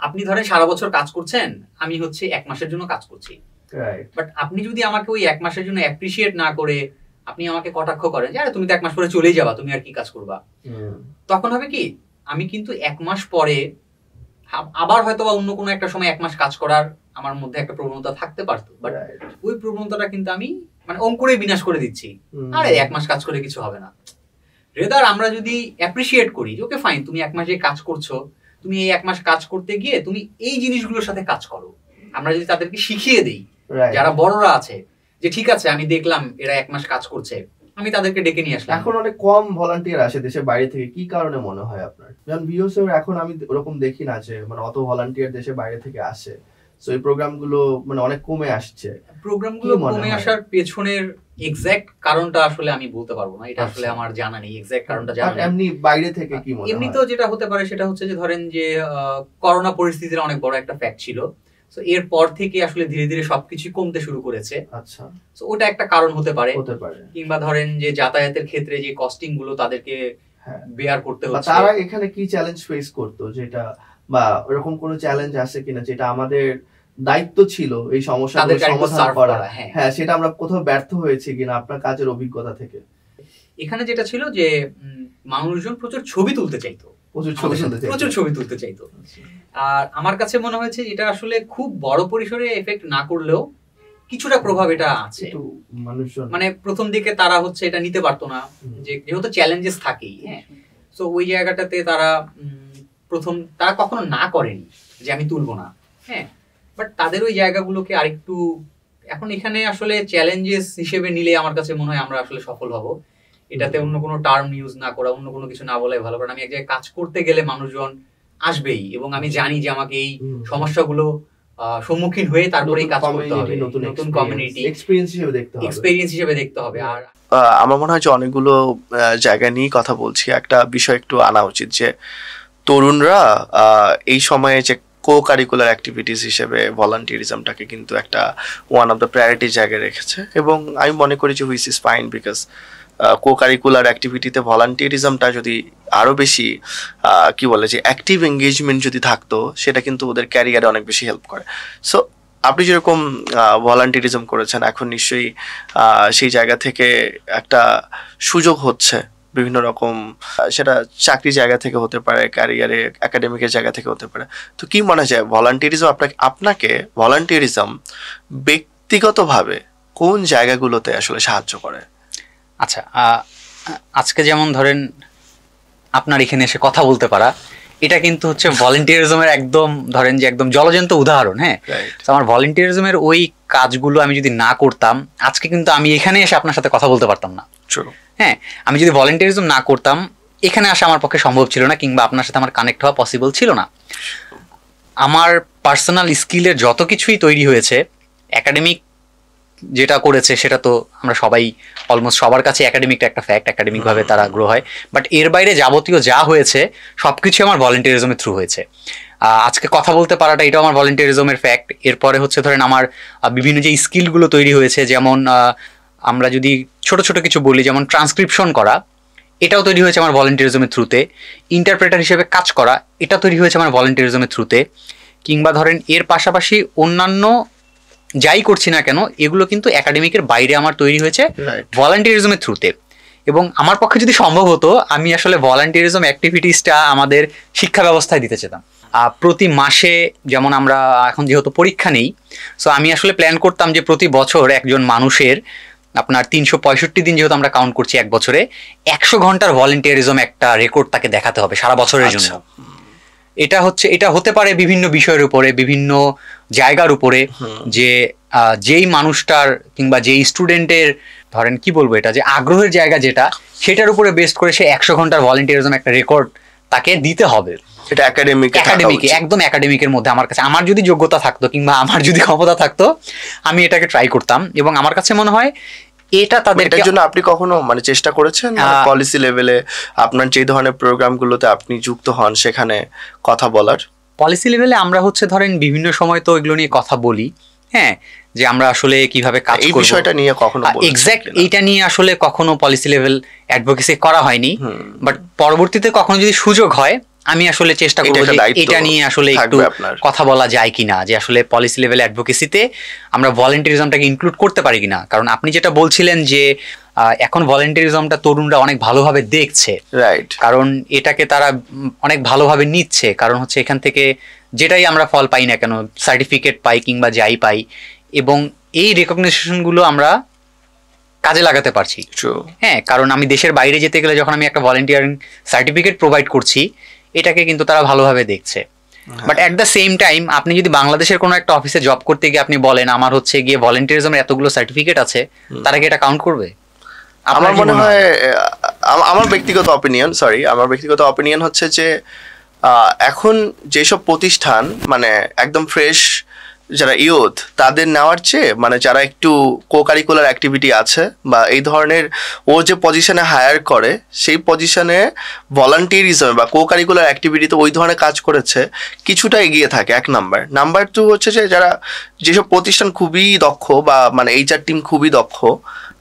আপনি ধরেন সারা বছর কাজ করছেন, আমি হচ্ছে 1 মাসের জন্য কাজ করছি, বাট আপনি যদি আমাকে ওই 1 মাসের জন্য অ্যাপ্রিশিয়েট না করে আপনি আমাকে কটাক্ষ করেন যে আরে তুমি তো 1 মাস পরে চলেই যাবা, তুমি আর কি কাজ করবা, তখন হবে কি আমি কিন্তু 1 মাস পরে আবার হয়তো বা অন্য কোনো একটা সময় 1 মাস কাজ করার আমার মধ্যে একটা প্রবণতা থাকতে পারতো, বাট ওই প্রবণতাটা কিন্তু আমি মানে অঙ্কুরে বিনাশ করে দিচ্ছি। আরে 1 মাস কাজ করে কিছু হবে না। রেদার আমরা যদি অ্যাপ্রিশিয়েট করি ওকে ফাইন, তুমি 1 মাস যে কাজ করছো, তুমি এই 1 মাস কাজ করতে গিয়ে তুমি এই জিনিসগুলোর সাথে কাজ করো, আমরা যদি তাদেরকে শিখিয়ে দেই, যারা বড়রা আছে, যে ঠিক আছে আমি দেখলাম এরা 1 মাস কাজ করছে, আমি তাদেরকে ডেকে নিয়ে আসলাম। এখন অনেক কম ভলান্টিয়ার আসে দেশের বাইরে থেকে, কি কারণে মনে হয় আপনার? যেমন ভিওসে এখন আমি ওরকম দেখি না যে মানে অত ভলান্টিয়ার দেশের বাইরে থেকে আসে, সো এই প্রোগ্রামগুলো মানে অনেক কমে আসছে। প্রোগ্রামগুলো কমে আসার পেছনের এক্সাক্ট কারণটা আসলে আমি বলতে পারবো না, এটা আসলে আমার জানা নেই, এক্সাক্ট কারণটা জানা নেই। এমনি বাইরে থেকে কি মনে হয়? এমনি তো যেটা হতে পারে সেটা হচ্ছে যে ধরেন যে করোনা পরিস্থিতির অনেক বড় একটা ফ্যাক্ট ছিল, তো এরপর থেকে আসলে ধীরে ধীরে সবকিছু কমতে শুরু করেছে। আচ্ছা, তো ওটা একটা কারণ হতে পারে। পারে। কিংবা ধরেন যে যাতায়াতের ক্ষেত্রে যে কস্টিং গুলো তাদেরকে বেয়ার করতে হচ্ছে, তারা এখানে কি চ্যালেঞ্জ ফেস করতো, যেটা বা এরকম কোনো চ্যালেঞ্জ আছে কিনা যেটা আমাদের দায়িত্ব ছিল এই সমস্যাগুলো সমাধান করা, হ্যাঁ সেটা আমরা কোথাও ব্যর্থ হয়েছি কিনা আপনার কাজের অভিজ্ঞতা থেকে? এখানে যেটা ছিল যে মানুষজন প্রচুর ছবি তুলতে চাইতো, প্রচুর ছবি তুলতে চাইতো। আর আমার কাছে মনে হয়েছে এটা আসলে খুব বড় পরিসরে এফেক্ট না করলেও কিছুটা প্রভাব এটা আছে। মানে প্রথম দিকে তারা হচ্ছে এটা নিতে পারতো না, যেহেতু চ্যালেঞ্জেস থাকেই, হ্যাঁ, তো ওই জায়গাটাতে তারা তারা কখনো না করেনি যে আমি তুলবো না, হ্যাঁ, বাট তাদের ওই জায়গাগুলোকে আরেকটু এখন এখানে আসলে চ্যালেঞ্জেস হিসেবে নিলে আমার কাছে মনে হয় আমরা আসলে সফল হব। এটাতে অন্য কোনো টার্ম ইউজ না করা, অন্য কোনো কিছু না বলাই ভালো, কারণ আমি এক জায়গায় কাজ করতে গেলে মানুষজন আসবেই এবং আমি জানি যে আমাকে এই সমস্যাগুলো সম্মুখীন হয়ে তারপরে কাজ করতে হবে, নতুন কমিউনিটি এক্সপেরিয়েন্স হিসেবে দেখতে হবে। আর আমার মনে হয় যে অনেকগুলো জায়গা নিয়ে কথা বলছি, একটা বিষয় একটু আনা উচিত যে তরুণরা এই সময়ে যে কো কারিকুলার অ্যাক্টিভিটিস হিসেবে ভলান্টিয়ারিজমটাকে কিন্তু একটা ওয়ান অফ দ্য প্রায়োরিটি জায়গায় রেখেছে, এবং আমি মনে করি যে which is fine, because co curricular অ্যাক্টিভিটিতে ভলান্টিয়ারিজমটা যদি আরও বেশি কি বলে যে অ্যাক্টিভ এঙ্গেজমেন্ট যদি থাকতো, সেটা কিন্তু ওদের ক্যারিয়ারে অনেক বেশি হেল্প করে। সো আপনি যেরকম ভলান্টিয়ারিজম করেছেন, এখন নিশ্চয়ই সেই জায়গা থেকে একটা সুযোগ হচ্ছে বিভিন্ন রকম, সেটা চাকরি জায়গা থেকে হতে পারে, ক্যারিয়ারে একাডেমিকের জায়গা থেকে হতে পারে। তো কি মনে হয় ভলান্টিয়ারিজম আপনাকে ভলান্টিয়ারিজম ব্যক্তিগতভাবে কোন জায়গাগুলোতে আসলে সাহায্য করে? আচ্ছা, আজকে যেমন ধরেন আপনার এখানে এসে কথা বলতে পারা, এটা কিন্তু হচ্ছে ভলান্টিয়ারিজমের একদম ধরেন যে একদম জলজন্ত উদাহরণ। হ্যাঁ, আমার ভলান্টিয়ারিজমের ওই কাজগুলো আমি যদি না করতাম, আজকে কিন্তু আমি এখানে এসে আপনার সাথে কথা বলতে পারতাম না। হ্যাঁ, আমি যদি ভলান্টিয়ারিজম না করতাম, এখানে আসা আমার পক্ষে সম্ভব ছিল না, কিংবা আপনার সাথে আমার কানেক্ট হওয়া পসিবল ছিল না। আমার পার্সোনাল স্কিলের যত কিছুই তৈরি হয়েছে, একাডেমিক যেটা করেছে সেটা তো আমরা সবাই অলমোস্ট সবার কাছে একাডেমিকটা একটা ফ্যাক্ট, একাডেমিকভাবে তারা গ্রো হয়, বাট এর বাইরে যাবতীয় যা হয়েছে সবকিছু আমার ভলান্টিয়ারিজমের থ্রু হয়েছে। আজকে কথা বলতে পারাটা এটাও আমার ভলান্টিয়ারিজমের ফ্যাক্ট। এরপরে হচ্ছে ধরেন আমার বিভিন্ন যে স্কিলগুলো তৈরি হয়েছে, যেমন আমরা যদি ছোট ছোট কিছু বলি, যেমন ট্রান্সক্রিপশন করা, এটাও তৈরি হয়েছে আমার ভলান্টিয়ারিজমের থ্রুতে। ইন্টারপ্রেটার হিসেবে কাজ করা, এটা তৈরি হয়েছে আমার ভলান্টিয়ারিজমের থ্রুতে। কিংবা ধরেন এর পাশাপাশি অন্যান্য যাই করছি না কেন, এগুলো কিন্তু একাডেমিকের বাইরে আমার তৈরি হয়েছে ভলান্টিয়ারিজমের থ্রুতে। এবং আমার পক্ষে যদি সম্ভব হতো, আমি আসলে ভলান্টিয়ারিজম অ্যাক্টিভিটিসটা আমাদের শিক্ষা ব্যবস্থায় দিতে চেতাম। প্রতি মাসে, যেমন আমরা এখন যেহেতু পরীক্ষা নেই, সো আমি আসলে প্ল্যান করতাম যে প্রতি বছর একজন মানুষের আপনার 365 দিন যেহেতু আমরা কাউন্ট করছি এক বছরে, 100 ঘন্টার ভলান্টিয়ারিজম একটা রেকর্ড তাকে দেখাতে হবে সারা বছরের জন্য। এটা হতে পারে বিভিন্ন বিষয়ের উপরে, বিভিন্ন জায়গার উপরে, যে যেই মানুষটার কিংবা যেই স্টুডেন্টের ধরেন কি বলবো, এটা যে আগ্রহের জায়গা যেটা, সেটার উপরে বেস্ট করে সে 100 ঘন্টার ভলান্টিয়ারিজম একটা রেকর্ড তাকে দিতে হবে। এটা একাডেমিকে একদম একাডেমিকের মধ্যে আমার কাছে, আমার যদি যোগ্যতা থাকতো কিংবা আমার যদি ক্ষমতা থাকতো, আমি এটাকে ট্রাই করতাম। এবং আমার কাছে মনে হয় এটা তাদের জন্য আপনি কখনো মানে চেষ্টা করেছেন পলিসি লেভেলে আপনার যে ধরনের প্রোগ্রামগুলোতে আপনি যুক্ত হন সেখানে কথা বলার? পলিসি লেভেলে আমরা হচ্ছে ধরেন বিভিন্ন সময় তো এগুলো নিয়ে কথা বলি, হ্যাঁ, যে আমরা আসলে কিভাবে কাজ করব, এই বিষয়টা নিয়ে কখনো এক্স্যাক্ট এইটা নিয়ে আসলে কখনো পলিসি লেভেল অ্যাডভোকেসি করা হয়নি। বাট পরবর্তীতে কখনো যদি সুযোগ হয়, আমি আসলে চেষ্টা করবো যে এটা নিয়ে আসলে একটু কথা বলা যায় কিনা, যে আসলে পলিসি লেভেল অ্যাডভোকেসিতে আমরা ভলান্টিয়ারিজমটাকে ইনক্লুড করতে পারি কিনা। কারণ আপনি যেটা বলছিলেন যে এখন ভলান্টিয়ারিজমটা তরুণরা অনেক ভালোভাবে দেখছে, রাইট, কারণ এটাকে তারা অনেক ভালোভাবে নিচ্ছে। কারণ হচ্ছে এখান থেকে যেটাই আমরা ফল পাই না কেন, সার্টিফিকেট পাই কিংবা যাই পাই, এবং এই রেকগনিশনগুলো আমরা কাজে লাগাতে পারছি। হ্যাঁ, কারণ আমি দেশের বাইরে যেতে গেলে যখন আমি একটা ভলান্টিয়ারিং সার্টিফিকেট প্রোভাইড করছি, এটাকে কিন্তু তারা ভালোভাবে দেখছে। But at the same time আপনি যদি বাংলাদেশের কোনো একটা অফিসে জব করতে গিয়ে আপনি বলেন আমার হচ্ছে গিয়ে ভলান্টিয়ারিজমের এতগুলো সার্টিফিকেট আছে, তারা কি এটা কাউন্ট করবে? আমার মনে হয়, আমার ব্যক্তিগত অপিনিয়ন হচ্ছে যে এখন যেসব প্রতিষ্ঠান মানে একদম ফ্রেশ যারা ইউথ তাদের নেওয়ার চেয়ে মানে যারা একটু কো কারিকুলার অ্যাক্টিভিটি আছে বা এই ধরনের ও যে পজিশনে হায়ার করে সেই পজিশনে ভলান্টিয়ারিজম বা কো কারিকুলার অ্যাক্টিভিটিতে ওই ধরনের কাজ করেছে কিছুটা এগিয়ে থাকে, 1 নাম্বার। নাম্বার 2 হচ্ছে যে যারা যেসব প্রতিষ্ঠান খুবই দক্ষ বা মানে HR টিম খুবই দক্ষ,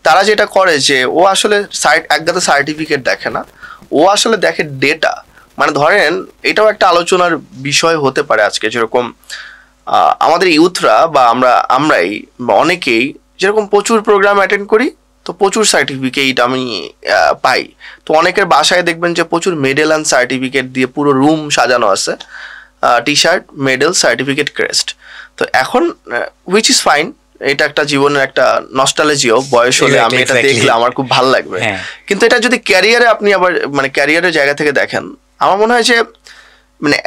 তারা যেটা করে যে ও আসলে একগাদা সার্টিফিকেট দেখে না, ও আসলে দেখে ডেটা। মানে ধরেন এটাও একটা আলোচনার বিষয় হতে পারে আজকে, যেরকম আমাদের ইউথরা বা আমরাই বা অনেকেই যেরকম প্রচুর প্রোগ্রাম অ্যাটেন্ড করি, তো প্রচুর সার্টিফিকেট আমি পাই। তো অনেকের বাসায় দেখবেন যে প্রচুর মেডেল অ্যান্ড সার্টিফিকেট দিয়ে পুরো রুম সাজানো আছে, টি-শার্ট, মেডেল, সার্টিফিকেট, ক্রেস্ট। তো এখন হুইচ ইজ ফাইন, এটা একটা জীবনের একটা নস্টালজিও, বয়স হলে আমি এটা দেখলে আমার খুব ভালো লাগবে। কিন্তু এটা যদি ক্যারিয়ারে আপনি আবার মানে ক্যারিয়ারের জায়গা থেকে দেখেন, আমার মনে হয় যে মানে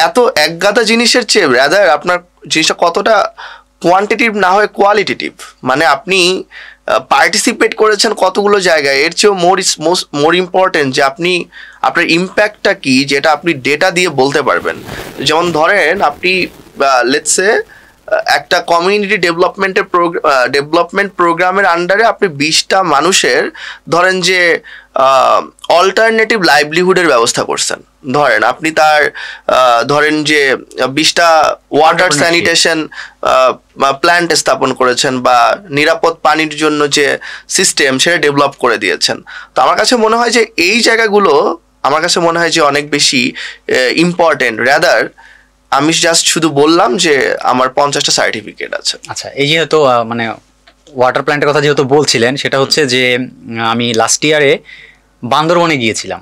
এত একগাদা জিনিসের চেয়ে রাদার আপনার জিনিসটা কতটা কোয়ান্টিটিভ না হয় কোয়ালিটিটিভ, মানে আপনি পার্টিসিপেট করেছেন কতগুলো জায়গায়, এর চেয়েও মোর ইম্পর্টেন্ট যে আপনি আপনার ইম্প্যাক্টটা কি, যেটা আপনি ডেটা দিয়ে বলতে পারবেন। যেমন ধরেন আপনি লেটস সে একটা কমিউনিটি ডেভেলপমেন্ট প্রোগ্রামের আন্ডারে আপনি 20টা মানুষের ধরেন যে অল্টারনেটিভ লাইভলিহুডের ব্যবস্থা করছেন। ধরেন আপনি তার ধরেন যে 20টা ওয়াটার স্যানিটেশন প্ল্যান্ট স্থাপন করেছেন বা নিরাপদ পানির জন্য যে সিস্টেম সেটা ডেভেলপ করে দিয়েছেন। তো আমার কাছে মনে হয় যে এই জায়গাগুলো আমার কাছে মনে হয় যে অনেক বেশি ইম্পর্টেন্ট রাদার আমি জাস্ট শুধু বললাম যে আমার 50টা সার্টিফিকেট আছে। আচ্ছা, এই যেহেতু মানে ওয়াটার প্ল্যান্টের কথা যেহেতু বলছিলেন, সেটা হচ্ছে যে আমি লাস্ট ইয়ারে বান্দরবনে গিয়েছিলাম।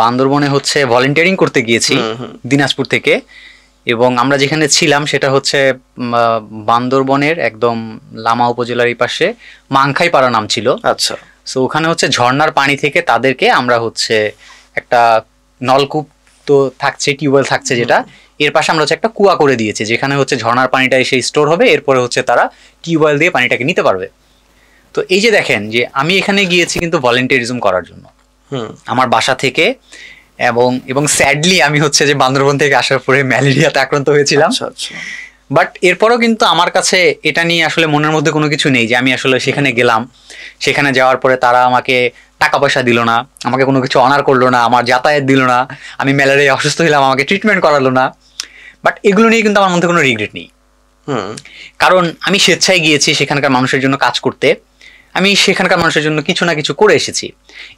বান্দরবনে হচ্ছে ভলেন্টিয়ারিং করতে গিয়েছি দিনাজপুর থেকে, এবং আমরা যেখানে ছিলাম সেটা হচ্ছে বান্দরবনের একদম লামা উপজেলার এই পাশে মাংখাইপাড়া নাম ছিল। আচ্ছা, সো ওখানে হচ্ছে ঝর্ণার পানি থেকে তাদেরকে আমরা হচ্ছে একটা নলকূপ তো থাকছে, টিউবওয়েল থাকছে, যেটা এর পাশে আমরা হচ্ছে একটা কুয়া করে দিয়েছি, যেখানে হচ্ছে ঝর্ণার পানিটা এসে স্টোর হবে, এরপরে হচ্ছে তারা টিউবওয়েল দিয়ে পানিটাকে নিতে পারবে। তো এই যে দেখেন যে আমি এখানে গিয়েছি কিন্তু ভলেন্টিয়ারিজম করার জন্য আমার বাসা থেকে, এবং স্যাডলি আমি হচ্ছে যে বান্দরবন থেকে আসার পরে ম্যালেরিয়াতে আক্রান্ত হয়েছিলাম। বাট এরপরও কিন্তু আমার কাছে এটা নিয়ে আসলে মনের মধ্যে কোনো কিছু নেই যে আমি আসলে সেখানে গেলাম, সেখানে যাওয়ার পরে তারা আমাকে টাকা পয়সা দিল না, আমাকে কোনো কিছু অনার করলো না, আমার যাতায়াত দিল না, আমি ম্যালেরিয়া অসুস্থ হলাম আমাকে ট্রিটমেন্ট করালো না। বাট এগুলো নিয়ে কিন্তু আমার মধ্যে কোনো রিগ্রেট নেই, কারণ আমি স্বেচ্ছায় গিয়েছি সেখানকার মানুষের জন্য কাজ করতে, আমি সেখানকার মানুষের জন্য কিছু না কিছু করে এসেছি।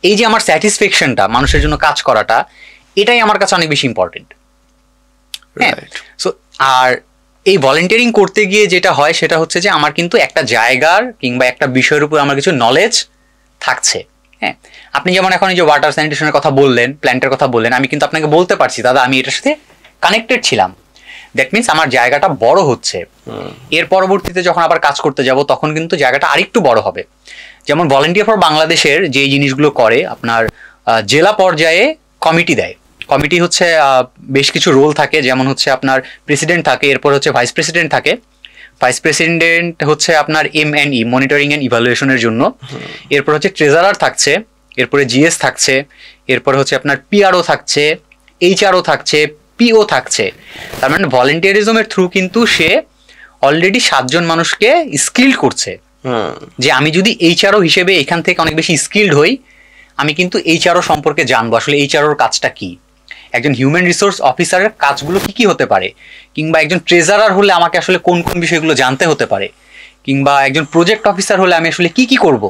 এই যে আমার স্যাটিসফ্যাকশনটা, মানুষের জন্য কাজ করাটা, এটাই আমার কাছে অনেক বেশি ইম্পর্টেন্ট। হ্যাঁ, সো আর এই ভলেন্টিয়ারিং করতে গিয়ে যেটা হয় সেটা হচ্ছে যে আমার কিন্তু একটা জায়গার কিংবা একটা বিষয়ের উপর আমার কিছু নলেজ থাকছে। হ্যাঁ, আপনি যেমন এখন এই যে ওয়াটার স্যানিটেশনের কথা বললেন, প্ল্যান্টের কথা বললেন, আমি কিন্তু আপনাকে বলতে পারছি দাদা আমি এটার সাথে কানেক্টেড ছিলাম। দ্যাট মিনস আমার জায়গাটা বড় হচ্ছে। এর পরবর্তীতে যখন আবার কাজ করতে যাব তখন কিন্তু জায়গাটা আরেকটু বড় হবে। যেমন ভলেন্টিয়ার ফর বাংলাদেশের যে জিনিসগুলো করে, আপনার জেলা পর্যায়ে কমিটি দেয়। কমিটি হচ্ছে বেশ কিছু রোল থাকে, যেমন হচ্ছে আপনার প্রেসিডেন্ট থাকে, এরপর হচ্ছে ভাইস প্রেসিডেন্ট থাকে। ভাইস প্রেসিডেন্ট হচ্ছে আপনার M&E মনিটরিং অ্যান্ড ইভালুয়েশনের জন্য, এরপর হচ্ছে ট্রেজারার থাকছে, এরপরে GS থাকছে, এরপরে হচ্ছে আপনার PRO থাকছে, HRO থাকছে, PO থাকছে। তার মানে ভলেন্টিয়ারিজমের থ্রু কিন্তু সে অলরেডি 7 জন মানুষকে স্কিল্ড করছে, যে আমি যদি HRO হিসেবে এখান থেকে অনেক বেশি স্কিল্ড হই, আমি কিন্তু HRO সম্পর্কে জানবো আসলে HROর কাজটা কি, একজন হিউম্যান রিসোর্স অফিসারের কাজগুলো কি কি হতে পারে, কিংবা একজন ট্রেজারার হলে আমাকে আসলে কোন কোন বিষয়গুলো জানতে হতে পারে, কিংবা একজন প্রজেক্ট অফিসার হলে আমি আসলে কি কি করব।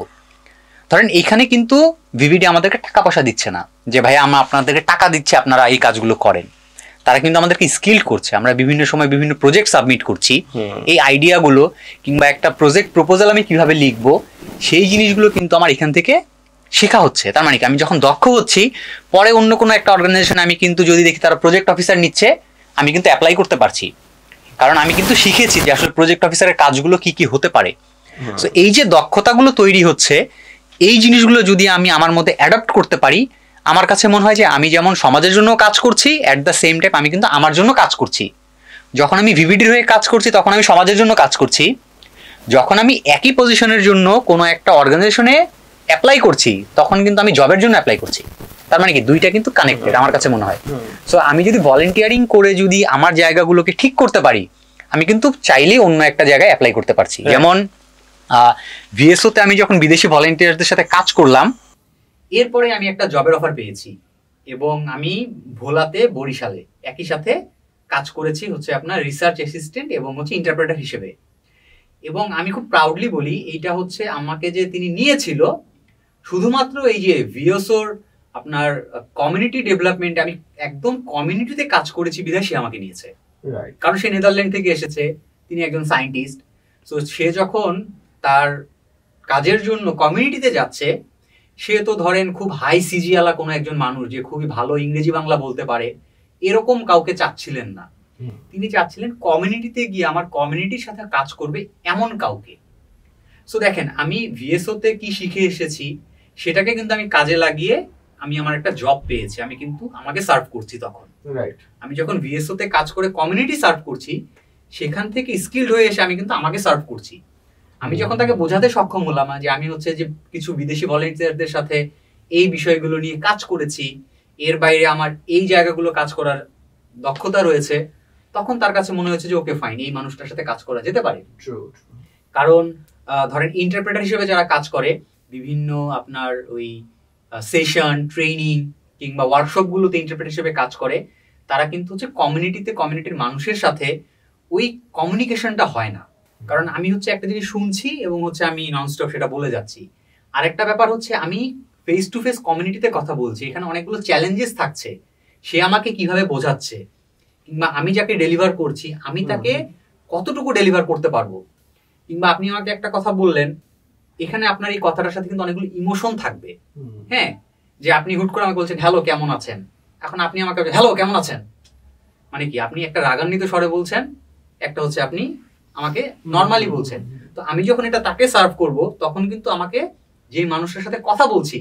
ধরেন এখানে কিন্তু VVD আমাদেরকে টাকা পয়সা দিচ্ছে না যে ভাই আমরা আপনাদেরকে টাকা দিচ্ছি আপনারা এই কাজগুলো করেন, তারা কিন্তু আমাদেরকে স্কিল্ড করছে। আমরা বিভিন্ন সময় বিভিন্ন প্রজেক্ট সাবমিট করছি, এই আইডিয়াগুলো কিংবা একটা প্রজেক্ট প্রপোজাল আমি কিভাবে লিখবো সেই জিনিসগুলো কিন্তু আমার এখান থেকে শেখা হচ্ছে। তার মানে কি আমি যখন দক্ষ হচ্ছি, পরে অন্য কোনো একটা অর্গানাইজেশনে আমি কিন্তু যদি দেখি তারা প্রজেক্ট অফিসার নিচ্ছে, আমি কিন্তু অ্যাপ্লাই করতে পারছি, কারণ আমি কিন্তু শিখেছি যে আসলে প্রজেক্ট অফিসারের কাজগুলো কি কি হতে পারে। তো এই যে দক্ষতাগুলো তৈরি হচ্ছে, এই জিনিসগুলো যদি আমি আমার মধ্যে অ্যাডাপ্ট করতে পারি, আমার কাছে মনে হয় যে আমি যেমন সমাজের জন্য কাজ করছি, অ্যাট দ্য সেম টাইম আমি কিন্তু আমার জন্য কাজ করছি। যখন আমি VVDর হয়ে কাজ করছি তখন আমি সমাজের জন্য কাজ করছি, যখন আমি একই পজিশনের জন্য কোনো একটা অর্গানাইজেশনে অ্যাপ্লাই করছি তখন কিন্তু আমি জবের জন্য অ্যাপ্লাই করছি। তার মানে কি দুইটা কিন্তু কানেক্টেড আমার কাছে মনে হয়। সো আমি যদি ভলেন্টিয়ারিং করে যদি আমার জায়গাগুলোকে ঠিক করতে পারি, আমি কিন্তু চাইলেই অন্য একটা জায়গায় অ্যাপ্লাই করতে পারছি। যেমন ভিএসওতে আমি যখন বিদেশি ভলেন্টিয়ারদের সাথে কাজ করলাম, এরপরে আমি একটা জবের অফার পেয়েছি এবং আমি ভোলাতে বরিশালে একই সাথে কাজ করেছি হচ্ছে আপনার রিসার্চ অ্যাসিস্ট্যান্ট এবং হচ্ছে ইন্টারপ্রেটার হিসেবে। এবং আমি খুব প্রাউডলি বলি, এইটা হচ্ছে আমাকে যে তিনি নিয়েছিল শুধুমাত্র এই যে ভিএসওর আপনার কমিউনিটি ডেভেলপমেন্ট, আমি একদম কমিউনিটিতে কাজ করেছি বিধায় সে আমাকে নিয়েছে। কারণ সে নেদারল্যান্ড থেকে এসেছে, তিনি একজন সায়েন্টিস্ট। তো সে যখন তার কাজের জন্য কমিউনিটিতে যাচ্ছে, সে তো ধরেন খুব হাই সিজিওয়ালা কোনো একজন মানুষ যে খুবই ভালো ইংরেজি বাংলা বলতে পারে এরকম কাউকে চাচ্ছিলেন না। তিনি চাচ্ছিলেন কমিউনিটিতে গিয়ে আমার কমিউনিটির সাথে কাজ করবে এমন কাউকে। সো দেখেন, আমি ভিএসওতে কি শিখে এসেছি সেটাকে কিন্তু আমি কাজে লাগিয়ে আমি আমার একটা জব পেয়েছি, আমি কিন্তু আমাকে সার্ভ করছি। তখন আমি যখন ভিএসওতে কাজ করে কমিউনিটি সার্ভ করছি, সেখান থেকে স্কিলড হয়ে এসে আমি কিন্তু আমাকে সার্ভ করছি। আমি যখন তাকে বোঝাতে সক্ষম হলাম যে আমি হচ্ছে যে কিছু বিদেশি ভলেন্টিয়ারদের সাথে এই বিষয়গুলো নিয়ে কাজ করেছি, এর বাইরে আমার এই জায়গাগুলো কাজ করার দক্ষতা রয়েছে, তখন তার কাছে মনে হয়েছে যে ওকে ফাইন, এই মানুষটার সাথে কাজ করা যেতে পারে। কারণ ধরেন ইন্টারপ্রেটার হিসেবে যারা কাজ করে বিভিন্ন আপনার ওই সেশন ট্রেনিং কিংবা ওয়ার্কশপ গুলোতে ইন্টারপ্রেটার হিসেবে কাজ করে, তারা কিন্তু হচ্ছে কমিউনিটির মানুষের সাথে ওই কমিউনিকেশনটা হয় না। কারণ আমি হচ্ছে একটা জিনিস শুনছি এবং হচ্ছে আমি ননস্টপ সেটা বলে যাচ্ছি। আরেকটা ব্যাপার হচ্ছে আমি ফেস টু ফেস কমিউনিটিতে কথা বলছি, এখানে অনেকগুলো চ্যালেঞ্জেস থাকছে। সে আমাকে কিভাবে বোঝাচ্ছে কিংবা আমি যাকে ডেলিভার করছি আমি তাকে কতটুকু ডেলিভার করতে পারবো। কিংবা আপনি আমাকে একটা কথা বললেন, এখানে আপনার এই কথাটার সাথে কিন্তু অনেকগুলো ইমোশন থাকবে। হ্যাঁ, যে আপনি হুট করে আমাকে বলছেন হ্যালো কেমন আছেন, এখন আপনি আমাকে হ্যালো কেমন আছেন মানে কি, আপনি একটা রাগান্বিত স্বরে বলছেন, একটা হচ্ছে আপনি আমাকে নর্মালি বলছেন। তো আমি যখন এটা তাকে সার্ভ করব, তখন কিন্তু আমাকে যে মানুষের সাথে কথা বলছি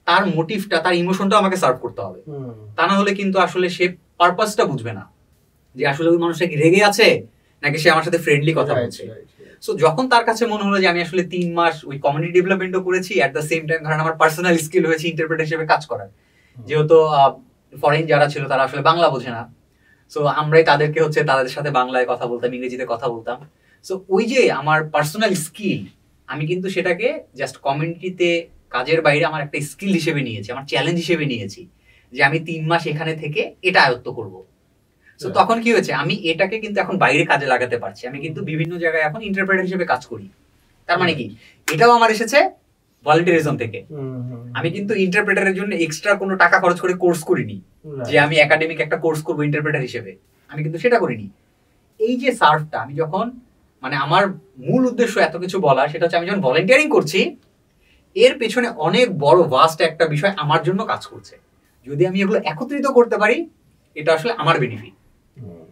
তার মোটিভটা, তার ইমোশনটা আমাকে সার্ভ করতে হবে। তা না হলে কিন্তু আসলে সে পারপাসটা বুঝবে না যে আসলে ওই মানুষটা কি রেগে আছে নাকি সে আমার সাথে ফ্রেন্ডলি কথা বলছে। সো যখন তার কাছে মনে হলো যে আমি আসলে 3 মাস ওই কমিউনিটি ডেভেলপমেন্টও করেছি, এট দ্য সেম টাইম ধরেন আমার পার্সোনাল স্কিল হয়েছে ইন্টারপ্রেটার হিসেবে কাজ করার, যেহেতু ফরেন যারা ছিল তারা আসলে বাংলা বোঝে না, সো আমরাই তাদেরকে হচ্ছে তাদের সাথে বাংলায় কথা বলতাম, ইংরেজিতে কথা বলতাম। সো ওই যে আমার পার্সোনাল স্কিল, আমি কিন্তু সেটাকে জাস্ট কমিউনিটিতে কাজের বাইরে আমার একটা স্কিল হিসেবে নিয়েছি, আমার চ্যালেঞ্জ হিসেবে নিয়েছি যে আমি 3 মাস এখানে থেকে এটা আয়ত্ত করব। সো তখন কি হয়েছে, আমি এটাকে কিন্তু এখন বাইরে কাজে লাগাতে পারছি। আমি কিন্তু বিভিন্ন জায়গায় এখন ইন্টারপ্রেটার হিসেবে কাজ করি। তার মানে কি, এটাও আমার এসেছে ভলান্টিয়ারিজম থেকে। আমি কিন্তু ইন্টারপ্রেটারের জন্য এক্সট্রা কোনো টাকা খরচ করে কোর্স করিনি যে আমি একাডেমিক একটা কোর্স করবো ইন্টারপ্রেটার হিসেবে, আমি কিন্তু সেটা করিনি। এই যে সার্ভটা আমি যখন মানে আমার মূল উদ্দেশ্য এত কিছু বলা, সেটা হচ্ছে আমি যখন ভলান্টিয়ারিং করছি এর পেছনে অনেক বড় ভাস্ট একটা বিষয় আমার জন্য কাজ করছে। যদি আমি এগুলো একত্রিত করতে পারি, এটা আসলে আমার benefit.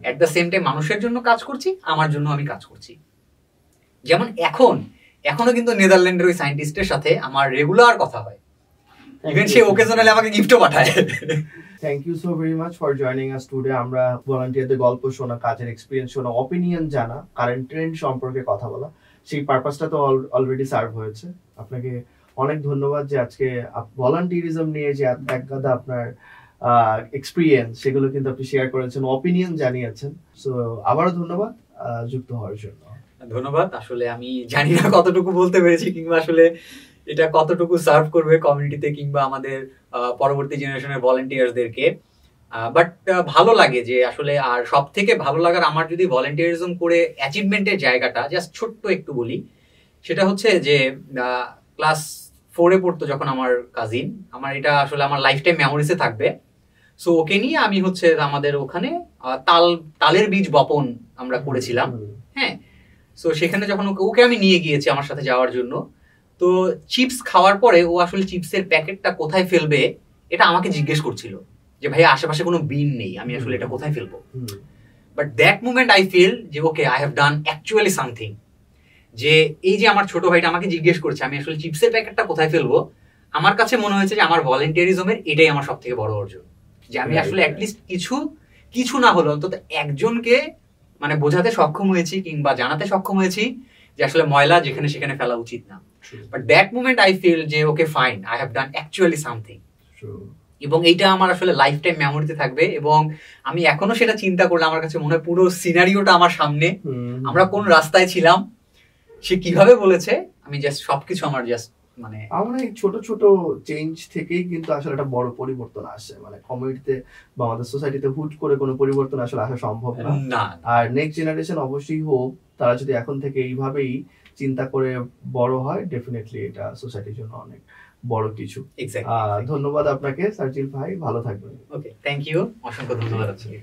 At the same time মানুষের জন্য কাজ করছি, আমার জন্য আমি কাজ করছি। যেমন এখনো কিন্তু নেদারল্যান্ডের ওই সায়েন্টিস্টের সাথে আমার রেগুলার কথা হয়, ইভেন সে ওকেশনালি আমাকে গিফটও পাঠায়। Thank you so very much for joining us today. আমরা ভলান্টিয়ারদের গল্প শোনা, কাজের এক্সপিরিয়েন্স শোনা, অপিনিয়ন জানা, কারেন্ট ট্রেন্ড সম্পর্কে কথা বলা, সেই পারপাসটা তো অলরেডি সার্ভ হয়েছে। আপনাকে অনেক ধন্যবাদ যে আজকে ভলান্টিয়ারিজম নিয়ে যে এক গাদা আপনার এক্সপিরিয়েন্স সেগুলো কিন্তু আপনি শেয়ার করেছেন, অপিনিয়ন জানিয়েছেন। সো আবারও ধন্যবাদ যুক্ত হওয়ার জন্য। ধন্যবাদ। আসলে আমি জানি না কতটুকু বলতে পেরেছি কিংবা আসলে এটা কতটুকু সার্ভ করবে কমিউনিটিতে কিংবা আমাদের পরবর্তী জেনারেশনের ভলান্টিয়ারদেরকে, বাট ভালো লাগে যে আসলে, আর সব থেকে ভালো লাগার আমার যদি ভলান্টিয়ারিজম করে অ্যাচিভমেন্টের জায়গাটা জাস্ট ছোট্ট একটু বলি, সেটা হচ্ছে যে ক্লাস 4-এ পড়তো যখন আমার কাজিন, আমার এটা আসলে আমার লাইফ টাইম মেমোরিজে থাকবে। সো ওকে নিয়ে আমি হচ্ছে আমাদের ওখানে তালের বীজ বপন আমরা করেছিলাম। হ্যাঁ, সো সেখানে যখন ওকে আমি নিয়ে গিয়েছি আমার সাথে যাওয়ার জন্য, তো চিপস খাওয়ার পরে ও আসলে চিপসের প্যাকেটটা কোথায় ফেলবে এটা আমাকে জিজ্ঞেস করছিল যে ভাই আশেপাশে কোনো বিন নেই, আমি আসলে এটা কোথায় ফেলবো। But that moment I feel যে okay, I have done actually something. যে এই যে আমার ছোট ভাইটা আমাকে জিজ্ঞেস করছে আমি আসলে চিপসের প্যাকেটটা কোথায় ফেলবো, আমার কাছে মনে হয়েছে যে আমার ভলান্টিয়ারিজমের এটাই আমার সব থেকে বড় অর্জন, যে আমি আসলে অ্যাটলিস্ট কিছু না হলো অন্তত একজনকে মানে বোঝাতে সক্ষম হয়েছি কিংবা জানাতে সক্ষম হয়েছি যে আসলে ময়লা যেখানে সেখানে ফেলা উচিত না। But that moment I feel যে okay fine, I have done actually something. এবং এইটা আমার আসলে লাইফ টাইম মেমোরিতে থাকবে, এবং আমি এখনো সেটা চিন্তা করলে আমার কাছে মনে হয় পুরো সিনারিওটা আমার সামনে, আমরা কোন রাস্তায় ছিলাম, সে কিভাবে বলেছে, আমি জাস্ট সবকিছু আমার জাস্ট মানে আমরা এই ছোট ছোট চেঞ্জ থেকেই কিন্তু আসলে একটা বড় পরিবর্তন আসে, মানে কমিউনিটিতে বা আমাদের সোসাইটিতে হুট করে কোনো পরিবর্তন আসলে আসা সম্ভব না। আর নেক্সট জেনারেশন অবশ্যই হোক, তারা যদি এখন থেকে এইভাবেই চিন্তা করে বড় হয়, ডেফিনেটলি এটা সোসাইটির জন্য অনেক বড় কিছু। ধন্যবাদ আপনাকে সার্জিল ভাই, ভালো থাকবেন। ওকে, থ্যাংক ইউ, অসংখ্য ধন্যবাদ আপনাকে।